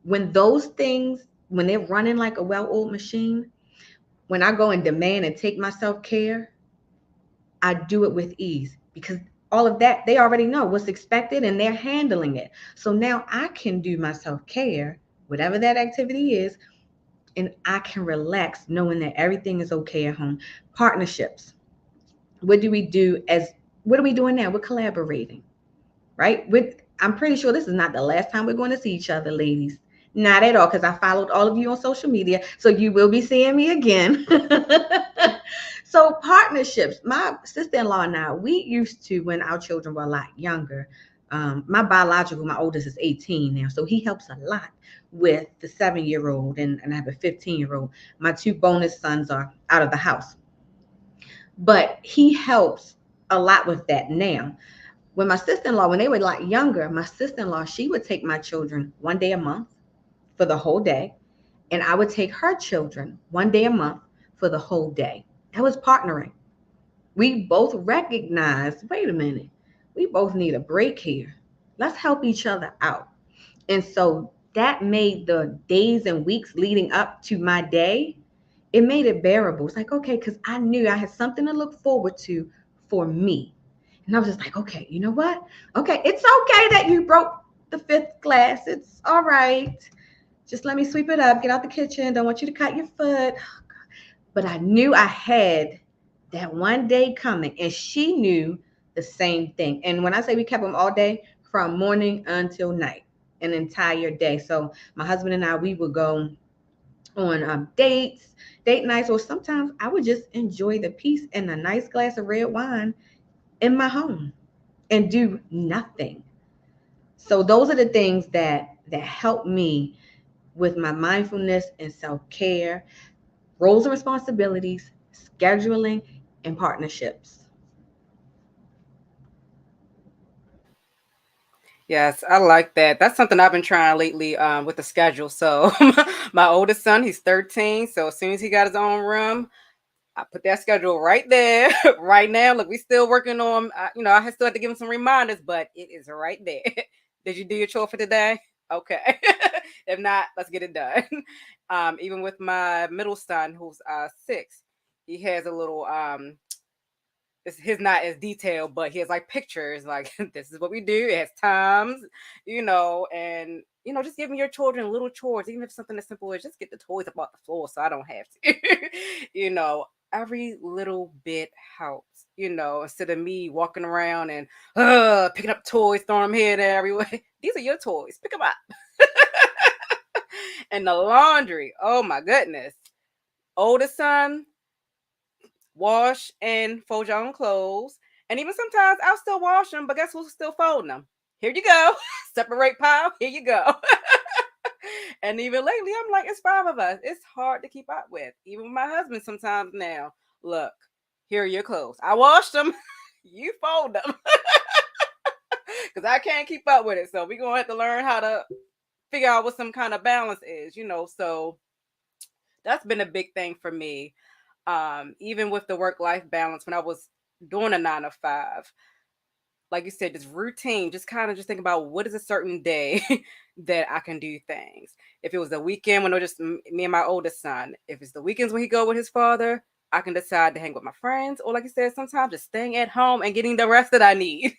When those things, when they're running like a well-oiled machine, when I go and demand and take my self-care, I do it with ease because all of that, they already know what's expected and they're handling it. So now I can do my self-care, whatever that activity is, and I can relax knowing that everything is okay at home. Partnerships. What do we do as what are we doing now? We're collaborating, right? I'm pretty sure this is not the last time we're going to see each other, ladies. Not at all, because I followed all of you on social media. So you will be seeing me again. So partnerships. My sister-in-law and I, we used to, when our children were a lot younger, my oldest is 18 now. So he helps a lot with the 7-year-old, and I have a 15-year-old. My two bonus sons are out of the house. But he helps a lot with that now. When my sister-in-law, when they were a lot younger, my sister-in-law, she would take my children one day a month for the whole day, and I would take her children one day a month for the whole day. That was partnering. We both recognized, wait a minute, we both need a break here. Let's help each other out. And so that made the days and weeks leading up to my day, it made it bearable. It's like, okay, because I knew I had something to look forward to for me. And I was just like, okay, you know what? Okay, it's okay that you broke the fifth glass. It's all right. Just let me sweep it up, get out the kitchen. Don't want you to cut your foot. But I knew I had that one day coming, and she knew the same thing. And when I say we kept them all day, from morning until night, an entire day. So my husband and I, we would go on date nights, or sometimes I would just enjoy the peace and a nice glass of red wine in my home and do nothing. So those are the things that help me with my mindfulness and self-care, roles and responsibilities, scheduling, and partnerships. Yes, I like that. That's something I've been trying lately with the schedule. So my oldest son, he's 13. So as soon as he got his own room, I put that schedule right there, right now. Look, we still working on. I still have to give him some reminders, but it is right there. Did you do your chore for today? Okay. If not, let's get it done. Even with my middle son, who's 6, he has a little. his not as detailed, but he has like pictures, like this is what we do. It has times, and just giving your children little chores, even if something as simple as just get the toys up off the floor so I don't have to. you know, every little bit helps. Instead of me walking around and picking up toys, throwing them here and there everywhere. These are your toys. Pick them up. And the laundry. Oh my goodness. Oldest son, wash and fold your own clothes. And even sometimes I'll still wash them, but guess who's still folding them? Here you go. Separate pile. Here you go. And even lately, I'm like, it's five of us. It's hard to keep up with. Even with my husband sometimes now. Look, here are your clothes. I washed them. You fold them. Because I can't keep up with it. So we're going to have to learn how to figure out what some kind of balance is. So that's been a big thing for me. Even with the work-life balance, when I was doing a 9 to 5, like you said, this routine, just kind of just think about what is a certain day that I can do things. If it was the weekend when it was just me and my oldest son, if it's the weekends when he go with his father, I can decide to hang with my friends, or like you said, sometimes just staying at home and getting the rest that I need.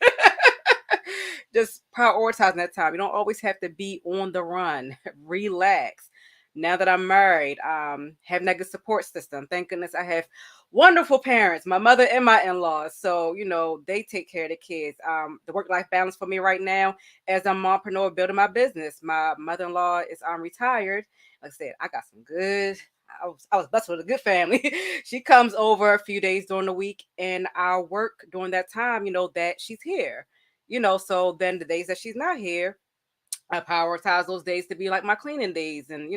Just prioritizing that time. You don't always have to be on the run. Relax. Now that I'm married, having that good support system. Thank goodness I have wonderful parents, my mother and my in-laws. So, they take care of the kids. The work-life balance for me right now, as I'm a mompreneur building my business. My mother-in-law is retired. Like I said, I got some good. I was blessed with a good family. She comes over a few days during the week, and I'll work during that time. That she's here. So then the days that she's not here, I prioritize those days to be like my cleaning days, and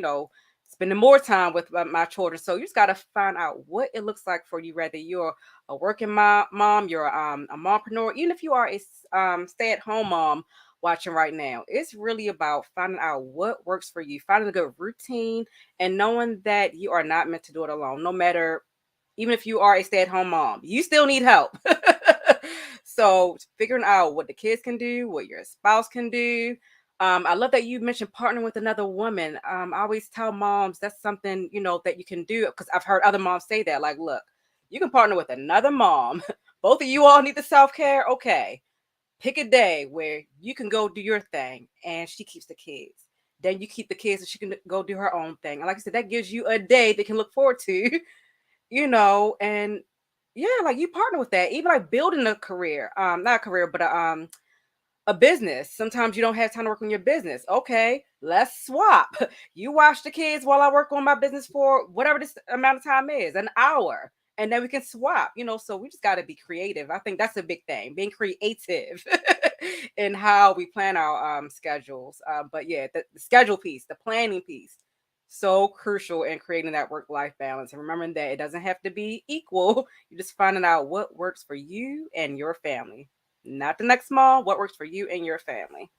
spending more time with my children. So you just got to find out what it looks like for you, whether you're a working mom, you're a mompreneur, even if you are a stay-at-home mom watching right now. It's really about finding out what works for you, finding a good routine, and knowing that you are not meant to do it alone. No matter, even if you are a stay-at-home mom, you still need help. So figuring out what the kids can do, what your spouse can do. I love that you mentioned partnering with another woman. I always tell moms that's something, that you can do, because I've heard other moms say that. Like, look, you can partner with another mom. Both of you all need the self-care. Okay. Pick a day where you can go do your thing and she keeps the kids. Then you keep the kids and she can go do her own thing. And like I said, that gives you a day they can look forward to, and yeah, like you partner with that. Even like building a career, not a career, but a business. Sometimes you don't have time to work on your business. Okay, let's swap. You watch the kids while I work on my business for whatever this amount of time is, an hour. And then we can swap, so we just got to be creative. I think that's a big thing, being creative in how we plan our schedules. But yeah, the schedule piece, the planning piece, so crucial in creating that work-life balance. And remembering that it doesn't have to be equal. You're just finding out what works for you and your family. Not the next small, what works for you and your family.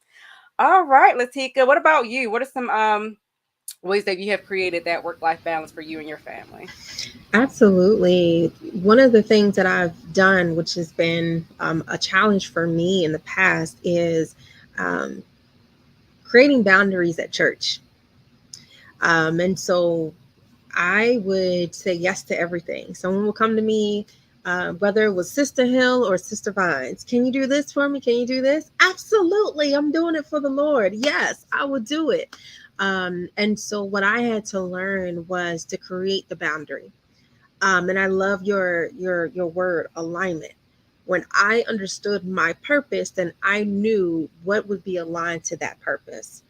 All right, Latika, what about you? What are some ways that you have created that work-life balance for you and your family? Absolutely. One of the things that I've done, which has been a challenge for me in the past, is um, creating boundaries at church. And so I would say yes to everything. Someone will come to me, whether it was Sister Hill or Sister Vines. Can you do this for me? Can you do this? Absolutely. I'm doing it for the Lord. Yes, I will do it. And so what I had to learn was to create the boundary. And I love your word, alignment. When I understood my purpose, then I knew what would be aligned to that purpose.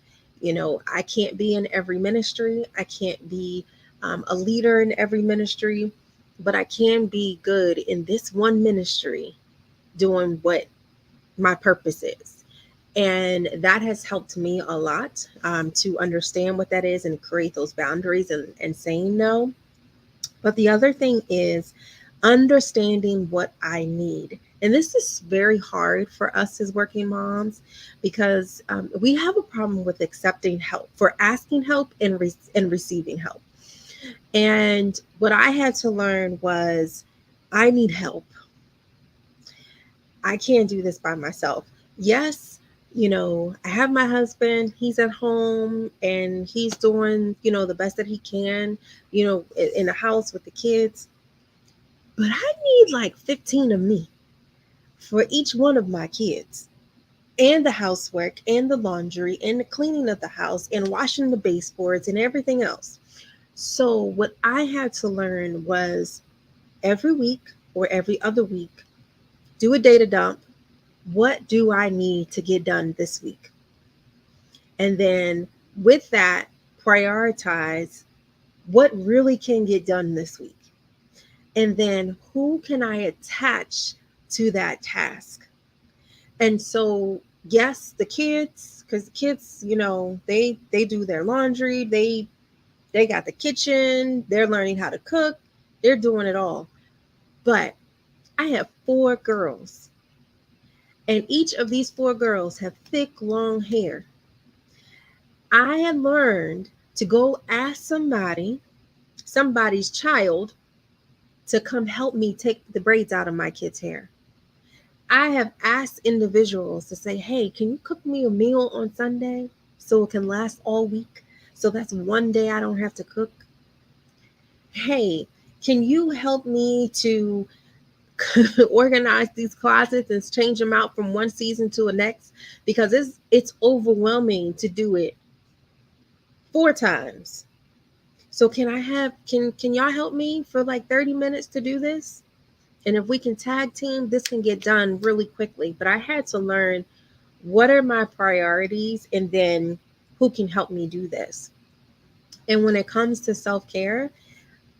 I can't be in every ministry. I can't be a leader in every ministry, but I can be good in this one ministry doing what my purpose is. And that has helped me a lot to understand what that is and create those boundaries and saying no. But the other thing is understanding what I need. And this is very hard for us as working moms because we have a problem with accepting help, for asking help and receiving help. And what I had to learn was I need help. I can't do this by myself. Yes, I have my husband, he's at home and he's doing, the best that he can, in the house with the kids. But I need like 15 of me. for each one of my kids, and the housework and the laundry and the cleaning of the house and washing the baseboards and everything else. So, what I had to learn was every week or every other week, do a data dump. What do I need to get done this week? And then with that, prioritize what really can get done this week. And then who can I attach to that task? And so, yes, the kids, because the kids, they do their laundry, they got the kitchen, they're learning how to cook, they're doing it all. But I have four girls, and each of these four girls have thick, long hair. I had learned to go ask somebody's child, to come help me take the braids out of my kids' hair. I have asked individuals to say, hey, can you cook me a meal on Sunday so it can last all week? So that's one day I don't have to cook. Hey, can you help me to organize these closets and change them out from one season to the next? Because it's overwhelming to do it four times. So can y'all help me for like 30 minutes to do this? And if we can tag team, this can get done really quickly. But I had to learn what are my priorities and then who can help me do this. And when it comes to self-care,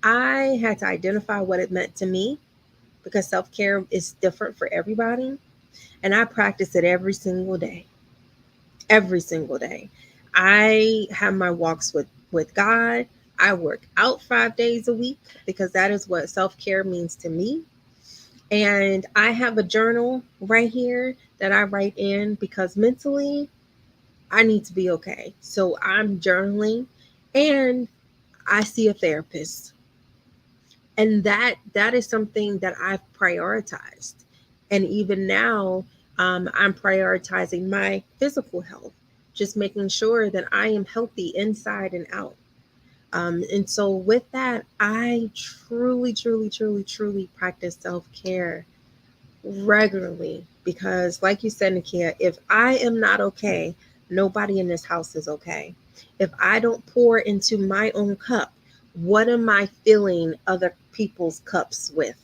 I had to identify what it meant to me, because self-care is different for everybody. And I practice it every single day. Every single day. I have my walks with God. I work out 5 days a week because that is what self-care means to me. And I have a journal right here that I write in because mentally I need to be okay. So I'm journaling, and I see a therapist. And that is something that I've prioritized. And even now, I'm prioritizing my physical health, just making sure that I am healthy inside and out. And so with that, I truly, truly, truly, truly practice self-care regularly, because like you said, Nikia, if I am not okay, nobody in this house is okay. If I don't pour into my own cup, what am I filling other people's cups with?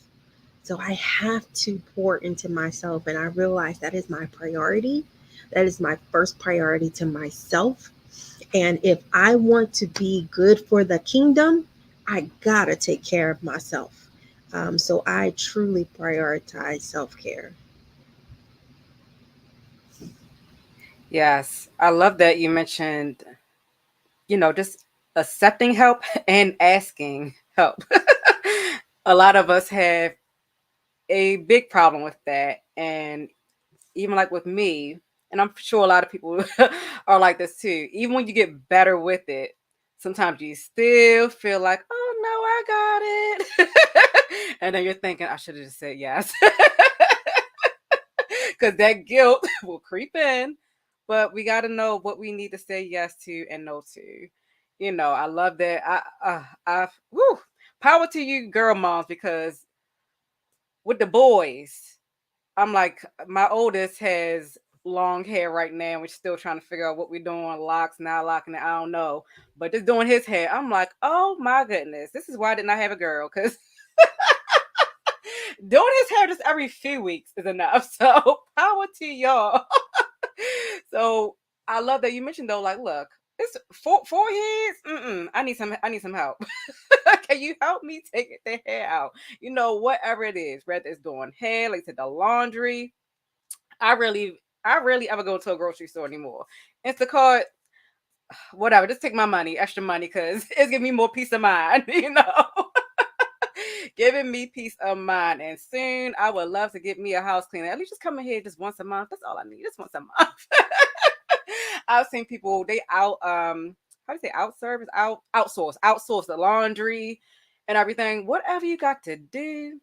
So I have to pour into myself, and I realize that is my priority. That is my first priority to myself. And if I want to be good for the kingdom, I gotta take care of myself. So I truly prioritize self care. Yes, I love that you mentioned, just accepting help and asking help. A lot of us have a big problem with that. And even like with me, and I'm sure a lot of people are like this too, even when you get better with it, sometimes you still feel like, oh no, I got it. And then you're thinking, I should have just said yes. Because that guilt will creep in. But we got to know what we need to say yes to and no to. I love that. Woo, power to you, girl moms, because with the boys, I'm like, my oldest has long hair right now. We're still trying to figure out what we're doing, locks, not locking it. I don't know. But just doing his hair, I'm like, oh my goodness, this is why I did not have a girl, because doing his hair just every few weeks is enough. So power to y'all. So I love that you mentioned though, like, look, it's 4 years. I need some help. Can you help me take the hair out? Whatever it is, whether it's doing hair, like to the laundry. I rarely ever go to a grocery store anymore. Instacart, whatever. Just take my money, extra money, because it's giving me more peace of mind. Giving me peace of mind. And soon I would love to get me a house cleaner. At least just come in here just once a month. That's all I need. Just once a month. I've seen people, they how do you say, outsource the laundry and everything. Whatever you got to do.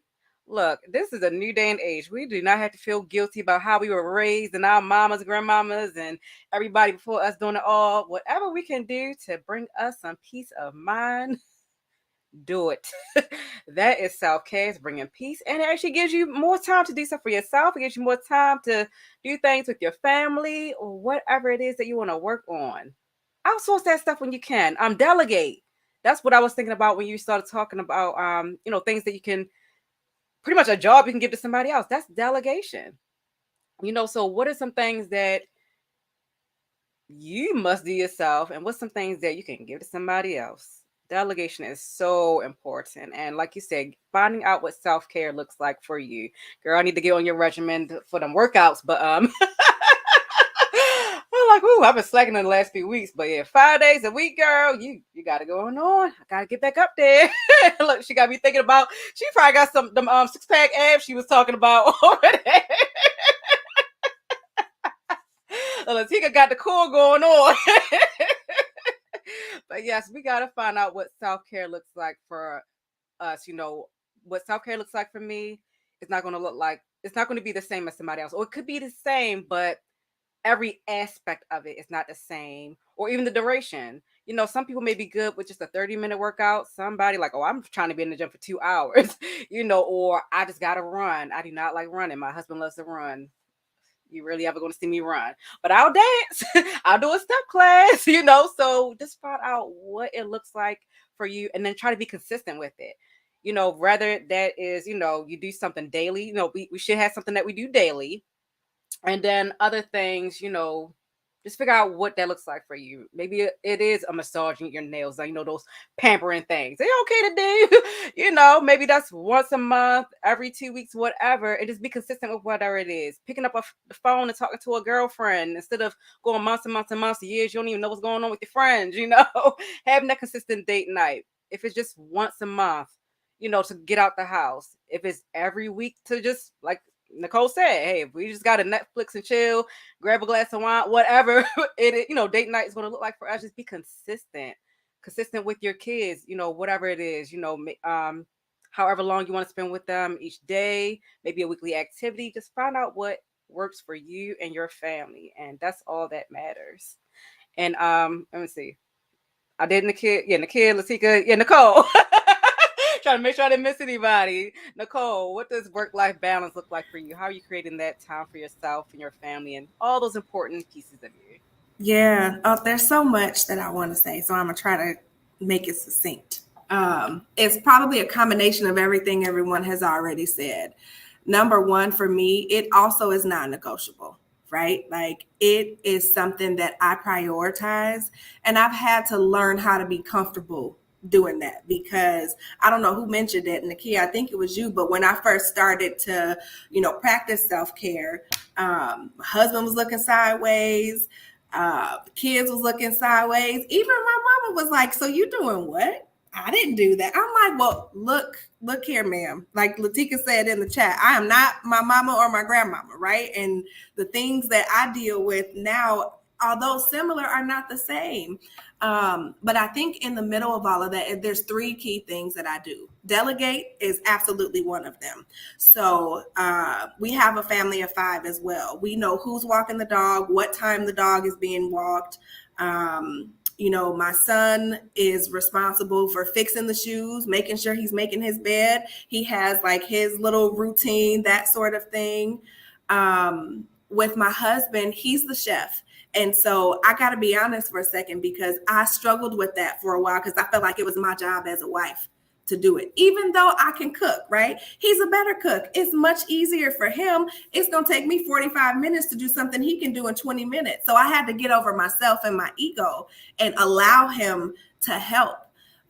Look, this is a new day and age. We do not have to feel guilty about how we were raised and our mamas, grandmamas, and everybody before us doing it all. Whatever we can do to bring us some peace of mind, do it. That is self-care. It's bringing peace, and it actually gives you more time to do stuff for yourself. It gives you more time to do things with your family or whatever it is that you want to work on. Outsource that stuff when you can. Delegate. That's what I was thinking about when you started talking about things that you can, pretty much a job you can give to somebody else. That's delegation. So what are some things that you must do yourself, and what's some things that you can give to somebody else? Delegation is so important. And like you said, finding out what self-care looks like for you. Girl, I need to get on your regimen for them workouts, but I'm like, ooh, I've been slacking in the last few weeks, but yeah, 5 days a week, girl, you got to go on. I got to get back up there. Look, she got me thinking about, she probably got some them 6-pack abs she was talking about already. Latika got the core going on. But yes, we got to find out what self-care looks like for us. What self-care looks like for me, it's not going to look like, it's not going to be the same as somebody else. Or it could be the same, but every aspect of it is not the same, or even the duration. Some people may be good with just a 30-minute workout. Somebody like, oh, I'm trying to be in the gym for 2 hours, or I just got to run. I do not like running. My husband loves to run. You really ever going to see me run? But I'll dance. I'll do a step class, So just find out what it looks like for you, and then try to be consistent with it. Rather that is, you do something daily. We should have something that we do daily, and then other things, just figure out what that looks like for you. Maybe it is a massaging your nails, like, those pampering things. They're okay to do. Maybe that's once a month, every 2 weeks, whatever. And just be consistent with whatever it is. Picking up the phone and talking to a girlfriend instead of going months and months and months, years. You don't even know what's going on with your friends. Having that consistent date night. If it's just once a month, to get out the house. If it's every week, to just, like Nicole said, hey, if we just got to Netflix and chill, grab a glass of wine, whatever date night is going to look like for us. Just be consistent with your kids, whatever it is, however long you want to spend with them each day, maybe a weekly activity. Just find out what works for you and your family, and that's all that matters. And let me see. I did Nikia, Latika, Nicole. Trying to make sure I didn't miss anybody. Nicole, what does work-life balance look like for you? How are you creating that time for yourself and your family and all those important pieces of you? Yeah, there's so much that I want to say, so I'm gonna try to make it succinct. It's probably a combination of everything everyone has already said. Number one, for me, it also is non-negotiable, right? Like, it is something that I prioritize, and I've had to learn how to be comfortable doing that, because I don't know who mentioned it, Nikia, I think it was you, but when I first started to, practice self-care, my husband was looking sideways, the kids was looking sideways. Even my mama was like, so you doing what? I didn't do that. I'm like, well, look here, ma'am. Like Latika said in the chat, I am not my mama or my grandmama, right? And the things that I deal with now, although similar, are not the same. But I think in the middle of all of that, there's 3 key things that I do. Delegate is absolutely one of them. So we have a family of 5 as well. We know who's walking the dog, what time the dog is being walked. My son is responsible for fixing the shoes, making sure he's making his bed. He has like his little routine, that sort of thing. With my husband, he's the chef. And so I got to be honest for a second, because I struggled with that for a while, because I felt like it was my job as a wife to do it, even though I can cook, right? He's a better cook. It's much easier for him. It's going to take me 45 minutes to do something he can do in 20 minutes. So I had to get over myself and my ego and allow him to help.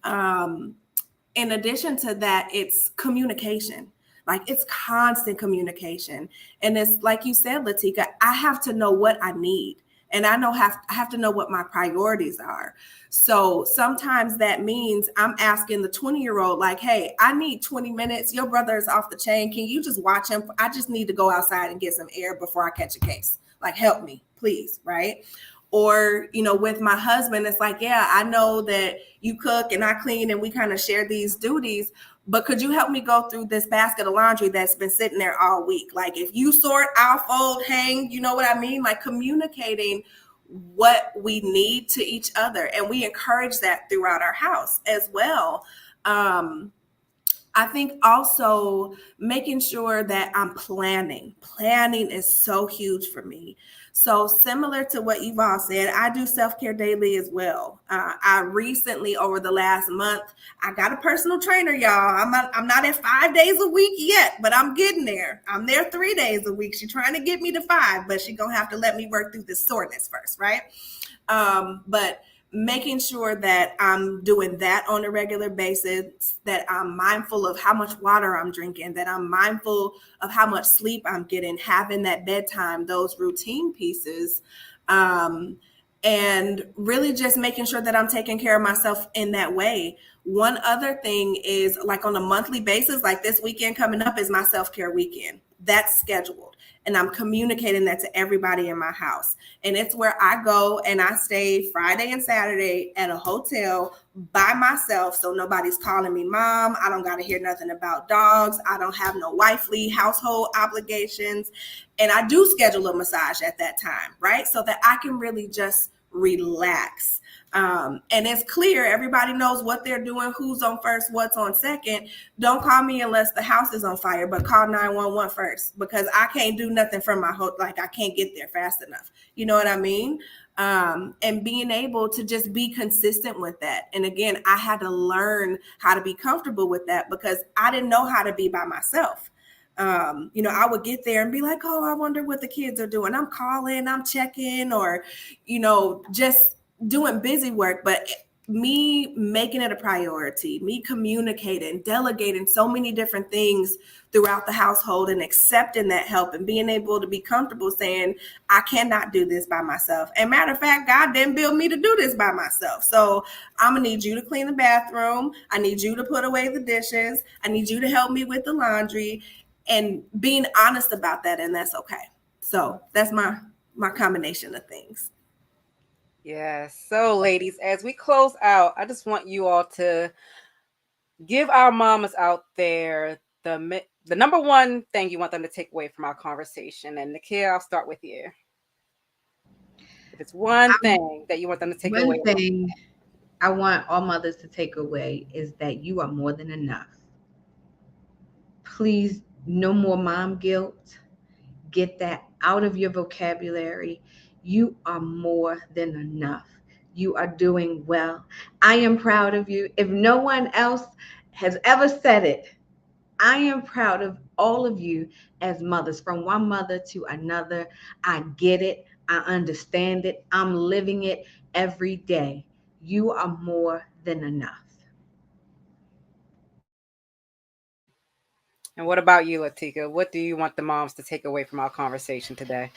In addition to that, it's communication. Like, it's constant communication. And it's like you said, Latika, I have to know what I need. And I have to know what my priorities are. So sometimes that means I'm asking the 20-year-old, like, hey, I need 20 minutes. Your brother is off the chain. Can you just watch him? I just need to go outside and get some air before I catch a case. Like, help me, please, right? Or, with my husband, it's like, yeah, I know that you cook and I clean and we kind of share these duties, but could you help me go through this basket of laundry that's been sitting there all week? Like, if you sort, I'll fold, hang, you know what I mean? Like, communicating what we need to each other. And we encourage that throughout our house as well. I think also making sure that I'm planning. Planning is so huge for me. So similar to what you've all said, I do self-care daily as well. I recently, over the last month, I got a personal trainer, y'all. I'm not at 5 days a week yet, but I'm getting there. I'm there 3 days a week. She's trying to get me to 5, but she's gonna have to let me work through this soreness first, right? But making sure that I'm doing that on a regular basis, that I'm mindful of how much water I'm drinking, that I'm mindful of how much sleep I'm getting, having that bedtime, those routine pieces. And really just making sure that I'm taking care of myself in that way. One other thing is, like, on a monthly basis, like this weekend coming up is my self-care weekend. That's scheduled. And I'm communicating that to everybody in my house. And it's where I go and I stay Friday and Saturday at a hotel by myself. So nobody's calling me mom. I don't got to hear nothing about dogs. I don't have no wifely household obligations. And I do schedule a massage at that time, right? So that I can really just relax. And it's clear, everybody knows what they're doing, who's on first, what's on second. Don't call me unless the house is on fire, but call 911 first, because I can't do nothing from my home. Like, I can't get there fast enough. You know what I mean? And being able to just be consistent with that. And again, I had to learn how to be comfortable with that because I didn't know how to be by myself. I would get there and be like, oh, I wonder what the kids are doing. I'm calling, I'm checking, or, just doing busy work. But me making it a priority, me communicating, delegating so many different things throughout the household and accepting that help and being able to be comfortable saying, I cannot do this by myself. And matter of fact, God didn't build me to do this by myself. So I'm gonna need you to clean the bathroom. I need you to put away the dishes. I need you to help me with the laundry, and being honest about that. And that's okay. So that's my combination of things. Yes. So, ladies, as we close out, I just want you all to give our mamas out there the number one thing you want them to take away from our conversation. And Nikia, I'll start with you. If it's one thing that you want them to take away. One thing I want all mothers to take away is that you are more than enough. Please, no more mom guilt. Get that out of your vocabulary. You are more than enough. You are doing well. I am proud of you. If no one else has ever said it, I am proud of all of you as mothers, from one mother to another. I get it. I understand it. I'm living it every day. You are more than enough. And what about you, Latika? What do you want the moms to take away from our conversation today?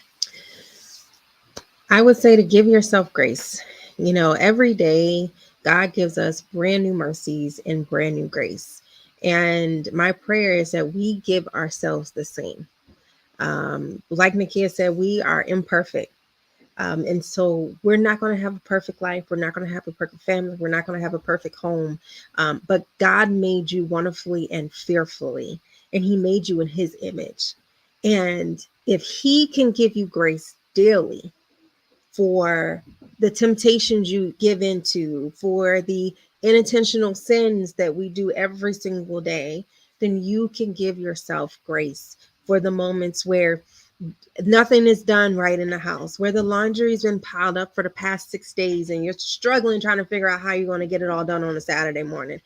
I would say to give yourself grace. Every day God gives us brand new mercies and brand new grace. And my prayer is that we give ourselves the same. Like Nikia said, we are imperfect. And so we're not going to have a perfect life. We're not going to have a perfect family. We're not going to have a perfect home. But God made you wonderfully and fearfully, and he made you in his image. And if he can give you grace daily for the temptations you give into, for the unintentional sins that we do every single day, then you can give yourself grace for the moments where nothing is done right in the house, where the laundry's been piled up for the past 6 days and you're struggling trying to figure out how you're going to get it all done on a Saturday morning.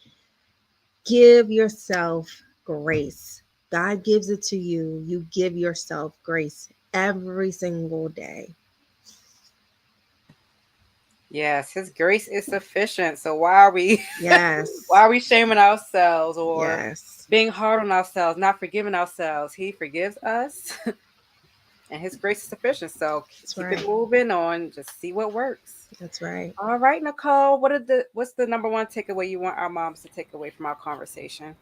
Give yourself grace. God gives it to you. You give yourself grace every single day. Yes, his grace is sufficient. So why are we Yes. why are we shaming ourselves or Yes. being hard on ourselves, not forgiving ourselves? He forgives us. And his grace is sufficient. So keep it moving on. Just see what works. That's right. All right, Nicole. What's the number one takeaway you want our moms to take away from our conversation?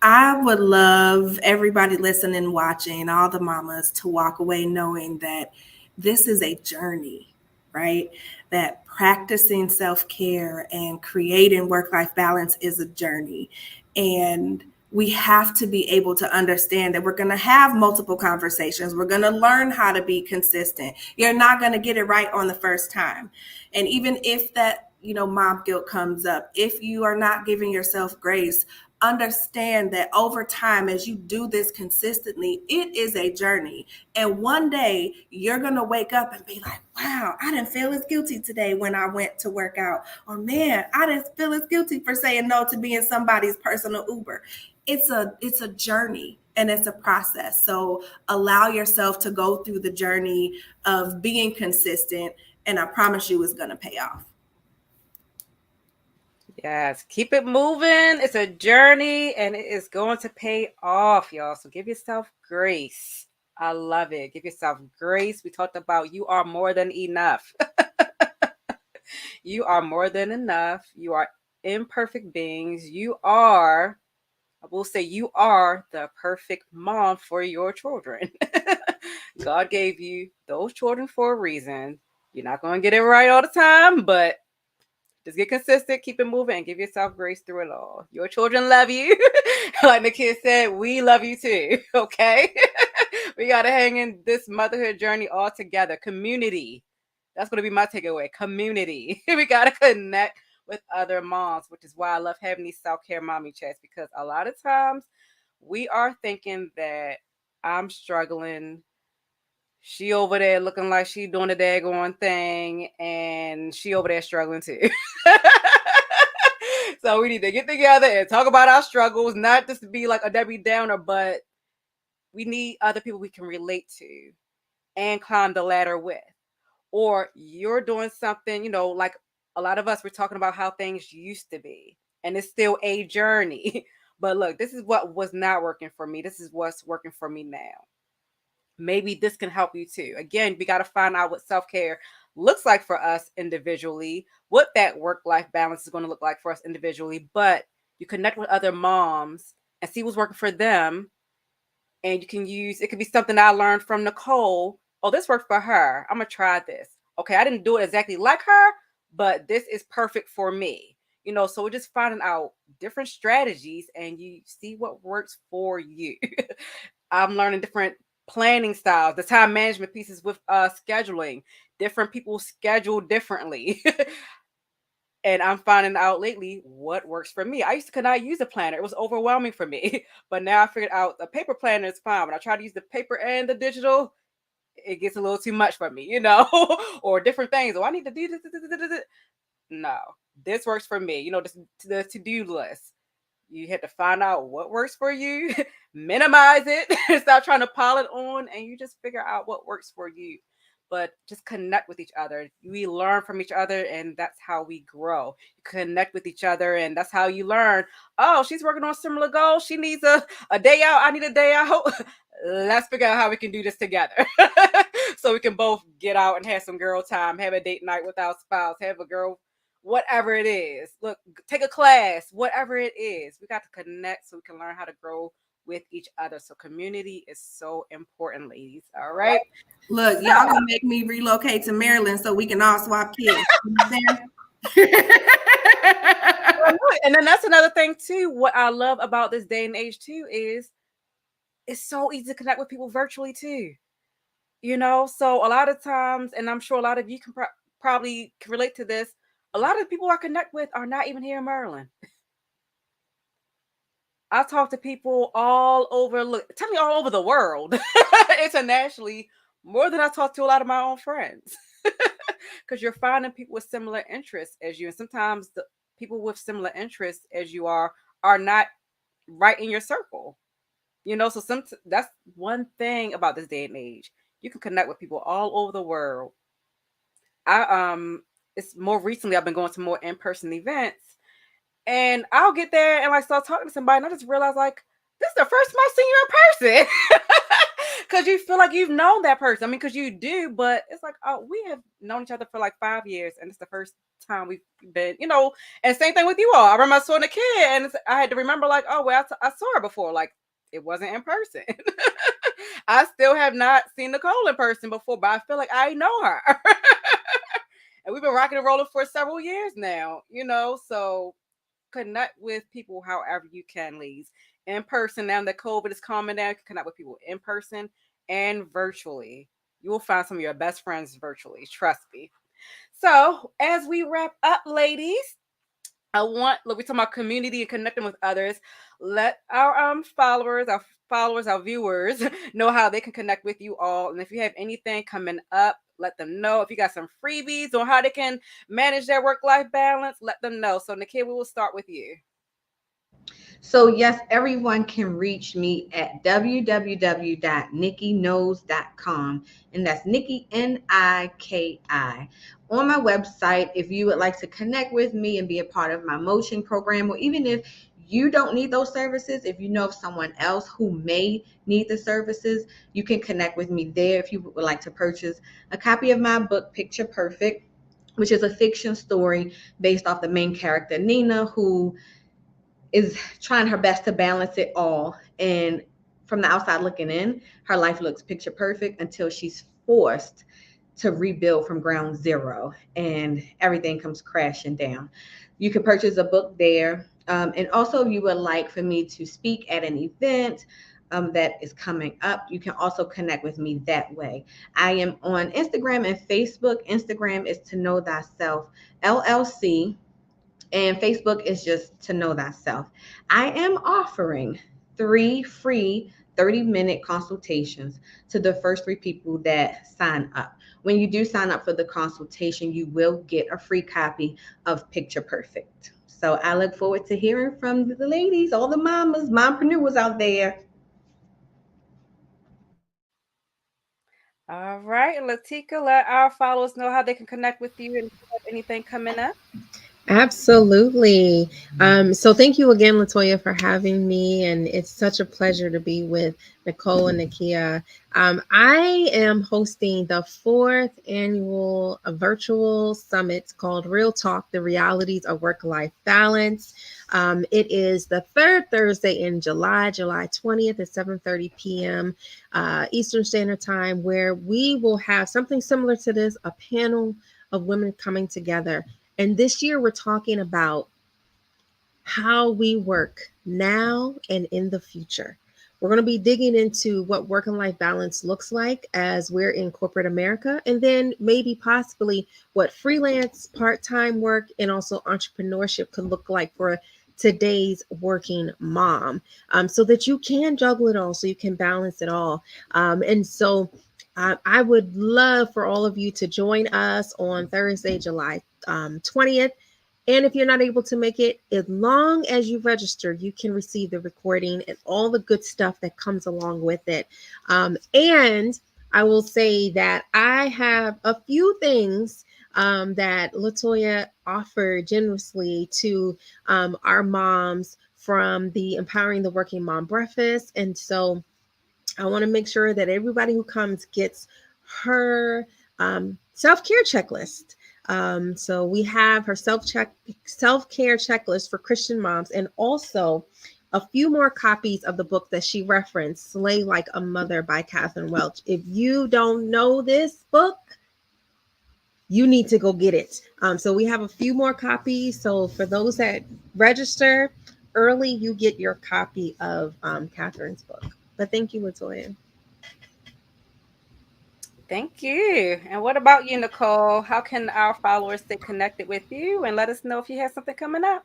I would love everybody listening, watching, all the mamas to walk away knowing that this is a journey, right? That practicing self-care and creating work-life balance is a journey. And we have to be able to understand that we're going to have multiple conversations. We're going to learn how to be consistent. You're not going to get it right on the first time. And even if that mom guilt comes up, if you are not giving yourself grace, understand that over time, as you do this consistently, it is a journey. And one day you're going to wake up and be like, wow, I didn't feel as guilty today when I went to work out. Or man, I didn't feel as guilty for saying no to being somebody's personal Uber. It's a journey and it's a process. So allow yourself to go through the journey of being consistent, and I promise you it's going to pay off. Yes, keep it moving. It's a journey and it is going to pay off, y'all. So give yourself grace. I love it. Give yourself grace. We talked about you are more than enough. You are more than enough. You are imperfect beings. You are, I will say, you are the perfect mom for your children. God gave you those children for a reason. You're not going to get it right all the time, but just get consistent, keep it moving, and give yourself grace through it all. Your children love you. Like the kid said, we love you too. Okay? We got to hang in this motherhood journey all together. Community. That's going to be my takeaway. Community. We got to connect with other moms, which is why I love having these self-care mommy chats, because a lot of times we are thinking that I'm struggling, she over there looking like she doing the daggone thing, and she over there struggling too. So we need to get together and talk about our struggles, not just to be like a Debbie Downer, but we need other people we can relate to and climb the ladder with. Or you're doing something, like a lot of us, we're talking about how things used to be, and it's still a journey. But look, this is what was not working for me. This is what's working for me now. Maybe this can help you too. Again, we got to find out what self-care looks like for us individually, what that work-life balance is going to look like for us individually, but you connect with other moms and see what's working for them. And you can use, it could be something I learned from Nicole. Oh, this worked for her. I'm going to try this. Okay, I didn't do it exactly like her, but this is perfect for me. So we're just finding out different strategies and you see what works for you. I'm learning different planning styles, the time management pieces with scheduling. Different people schedule differently. And I'm finding out lately what works for me. I used to could not use a planner. It was overwhelming for me. But now I figured out a paper planner is fine. When I try to use the paper and the digital, it gets a little too much for me, or different things. Oh, I need to do this. No, this works for me. The to-do list. You have to find out what works for you, minimize it, stop trying to pile it on, and you just figure out what works for you. But just connect with each other. We learn from each other, and that's how we grow. You connect with each other, and that's how you learn. Oh, she's working on similar goals. She needs a day out. I need a day out. Let's figure out how we can do this together. So we can both get out and have some girl time, have a date night with our spouse, have a girl, whatever it is. Look, take a class, whatever it is. We got to connect so we can learn how to grow with each other. So community is so important, ladies. All right. Look, y'all gonna make me relocate to Maryland so we can all swap kids. And then that's another thing too. What I love about this day and age too is it's so easy to connect with people virtually too. So a lot of times, and I'm sure a lot of you can probably can relate to this, a lot of the people I connect with are not even here in Maryland. I talk to people all over, tell me all over the world, internationally, more than I talk to a lot of my own friends. Because you're finding people with similar interests as you. And sometimes the people with similar interests as you are not right in your circle. So that's one thing about this day and age. You can connect with people all over the world. It's more recently I've been going to more in-person events, and I'll get there and start talking to somebody, and I just realize this is the first time I've seen you in person. Because you feel like you've known that person. I mean, because you do, but it's oh, we have known each other for 5 years, and it's the first time we've been, and same thing with you all. I remember I saw a kid, and I had to remember oh, well, I saw her before. It wasn't in person. I still have not seen Nicole in person before, but I feel like I know her. And we've been rocking and rolling for several years now, so connect with people however you can, ladies. In person, now that COVID is calming down, you can connect with people in person and virtually. You will find some of your best friends virtually. Trust me. So, as we wrap up, ladies, look, we're talking about community and connecting with others. Let our followers, our viewers know how they can connect with you all. And if you have anything coming up, let them know. If you got some freebies on how they can manage their work-life balance, let them know. So Nikia, we will start with you. So, yes, everyone can reach me at www.nikiknows.com. And that's Nikki, Niki. On my website, if you would like to connect with me and be a part of my motion program, or even if you don't need those services, if you know of someone else who may need the services, you can connect with me there if you would like to purchase a copy of my book, Picture Perfect, which is a fiction story based off the main character, Nina, who is trying her best to balance it all. And from the outside looking in, her life looks picture perfect until she's forced to rebuild from ground zero and everything comes crashing down. You can purchase a book there. And also, if you would like for me to speak at an event that is coming up, you can also connect with me that way. I am on Instagram and Facebook. Instagram is To Know Thyself LLC, and Facebook is just To Know Thyself. I am offering 3 free 30-minute consultations to the first 3 people that sign up. When you do sign up for the consultation, you will get a free copy of Picture Perfect. So I look forward to hearing from the ladies, all the mamas, mompreneurs out there. All right, Latika, let our followers know how they can connect with you and if you have anything coming up. Absolutely. So thank you again, LaToya, for having me. And it's such a pleasure to be with Nicole and Nikia. I am hosting the 4th annual virtual summit called Real Talk, The Realities of Work-Life Balance. It is the third Thursday in July, July 20th at 7:30 p.m. Eastern Standard Time, where we will have something similar to this, a panel of women coming together. And this year, we're talking about how we work now and in the future. We're going to be digging into what work and life balance looks like as we're in corporate America, and then maybe possibly what freelance, part time work, and also entrepreneurship could look like for today's working mom, so that you can juggle it all, so you can balance it all. And so I would love for all of you to join us on Thursday, July 20th. And if you're not able to make it, as long as you register, you can receive the recording and all the good stuff that comes along with it. And I will say that I have a few things that LaToya offered generously to our moms from the Empowering the Working Mom Breakfast. And so I want to make sure that everybody who comes gets her self-care checklist. So we have her self-care checklist for Christian moms, and also a few more copies of the book that she referenced, Slay Like a Mother by Catherine Welch. If you don't know this book, you need to go get it. So we have a few more copies. So for those that register early, you get your copy of Catherine's book. But thank you, LaToya. Thank you. And what about you, Nicole? How can our followers stay connected with you and let us know if you have something coming up?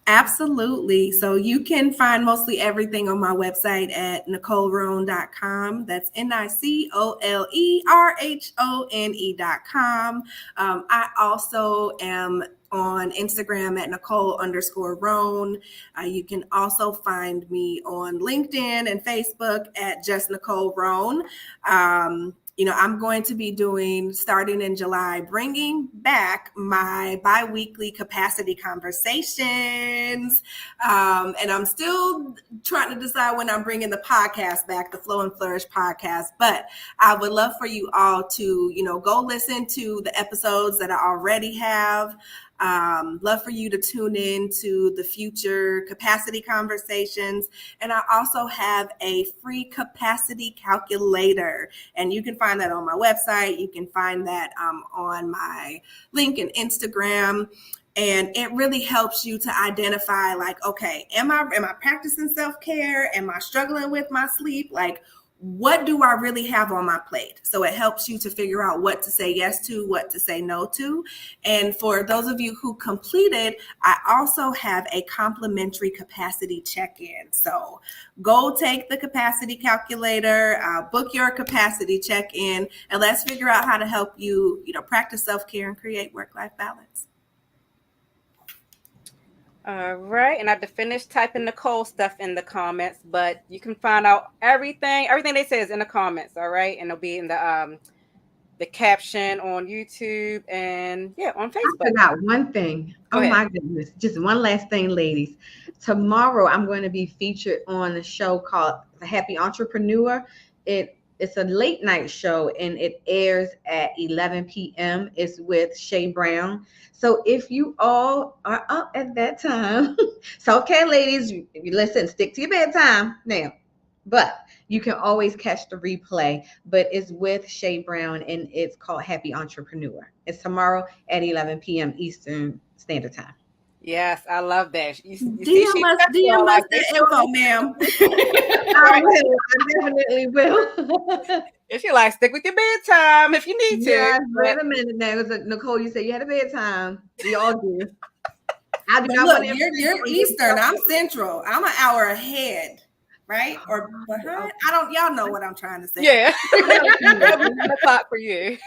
Absolutely. So you can find mostly everything on my website at NicoleRhone.com. That's NicoleRhone.com. I also am on Instagram at Nicole_Rhone. You can also find me on LinkedIn and Facebook at just Nicole Rhone. I'm going to be starting in July, bringing back my bi-weekly capacity conversations. And I'm still trying to decide when I'm bringing the podcast back, the Flow and Flourish podcast. But I would love for you all to, go listen to the episodes that I already have. Love for you to tune in to the future capacity conversations. And I also have a free capacity calculator, and you can find that on my website. You can find that on my link and Instagram. And it really helps you to identify, like, okay, am I practicing self-care? Am I struggling with my sleep? Like, what do I really have on my plate? So it helps you to figure out what to say yes to, what to say no to. And for those of you who completed, I also have a complimentary capacity check-in. So go take the capacity calculator, book your capacity check-in, and let's figure out how to help you, practice self-care and create work-life balance. All right, and I have to finish typing Nicole stuff in the comments, but you can find out everything they say is in the comments. All right, and it'll be in the caption on YouTube and on I Facebook. forgot one thing. Go Oh ahead. my goodness. Just one last thing, ladies. Tomorrow I'm going to be featured on a show called The Happy Entrepreneur. It's a late night show and it airs at 11 p.m. It's with Shay Brown. So if you all are up at that time, so okay, ladies, you listen, stick to your bedtime now. But you can always catch the replay, but it's with Shay Brown and it's called Happy Entrepreneur. It's tomorrow at 11 p.m. Eastern Standard Time. Yes, I love that. You see, DM she us, all DM us like the this. info, ma'am. I will. I definitely will. If you like, stick with your bedtime if you need to. Yes, wait But a minute now. It was Nicole, you said you had a bedtime. We all do. I do But not look, want to you're Eastern, I'm Central. I'm an hour ahead, right? Or behind. Y'all know what I'm trying to say. yeah, it'll be 10 o'clock for you.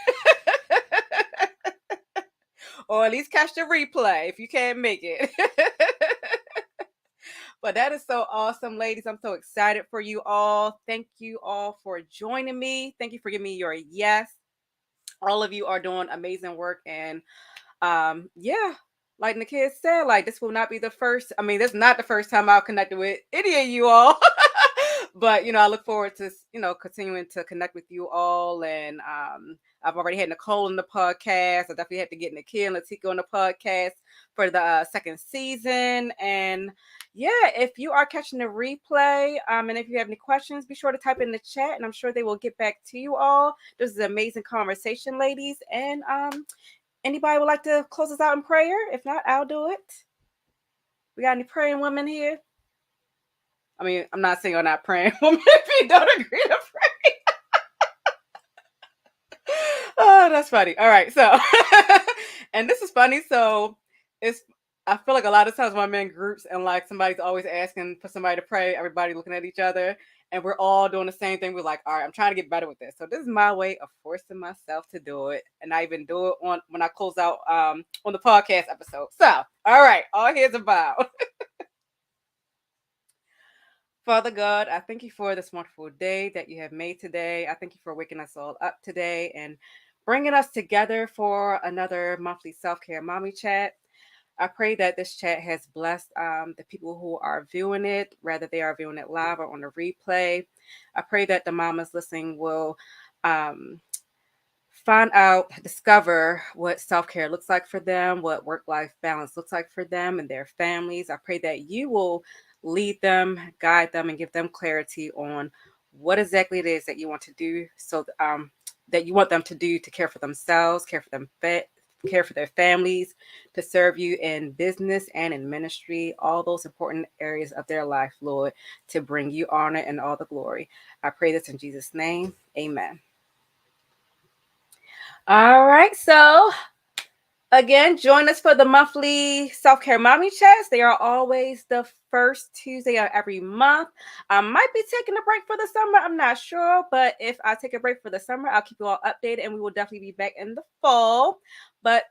Or at least catch the replay if you can't make it. But that is so awesome, ladies. I'm so excited for you all. Thank you all for joining me. Thank you for giving me your yes. All of you are doing amazing work. And like the kids said, like this will not be the first. I mean, this is not the first time I'll connect with any of you all. But I look forward to continuing to connect with you all. And I've already had Nicole in the podcast. I definitely had to get Nikia and Latika on the podcast for the second season. And if you are catching the replay, and if you have any questions, be sure to type in the chat, and I'm sure they will get back to you all. This is an amazing conversation, ladies. And anybody would like to close us out in prayer? If not, I'll do it. We got any praying women here? I mean, I'm not saying you're not praying women if you don't agree to pray. Oh, that's funny. All right, so and this is funny. So I feel like a lot of times when I'm in groups and like somebody's always asking for somebody to pray, everybody looking at each other, and we're all doing the same thing. We're like, all right, I'm trying to get better with this. So this is my way of forcing myself to do it, and I even do it when I close out on the podcast episode. So, all right, all here's about. Father God, I thank you for this wonderful day that you have made today. I thank you for waking us all up today and bringing us together for another monthly self-care mommy chat. I pray that this chat has blessed the people who are viewing it, whether they are viewing it live or on the replay. I pray that the mamas listening will discover what self-care looks like for them, what work-life balance looks like for them and their families. I pray that you will lead them, guide them, and give them clarity on what exactly it is that you want to do, so that you want them to do to care for themselves, care for their families, to serve you in business and in ministry, all those important areas of their life, Lord, to bring you honor and all the glory. I pray this in Jesus' name. Amen. All right, so again, join us for the monthly self-care mommy chats. They are always the first Tuesday of every month. I might be taking a break for the summer. I'm not sure, but if I take a break for the summer, I'll keep you all updated, and we will definitely be back in the fall. But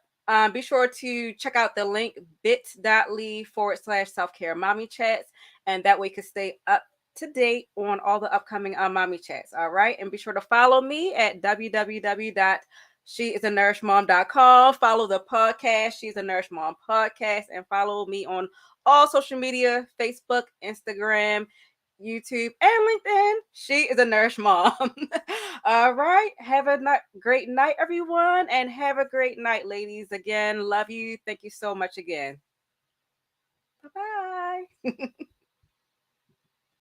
be sure to check out the link bit.ly/self-care mommy chats, and that way you can stay up to date on all the upcoming mommy chats. All right, and be sure to follow me at www.sheisanourishmom.com. Follow the podcast, She's a Nourish Mom Podcast, and follow me on all social media, Facebook, Instagram, YouTube, and LinkedIn. She is a Nourish Mom. All right. Have a great night, everyone, and have a great night, ladies. Again, love you. Thank you so much again. Bye-bye.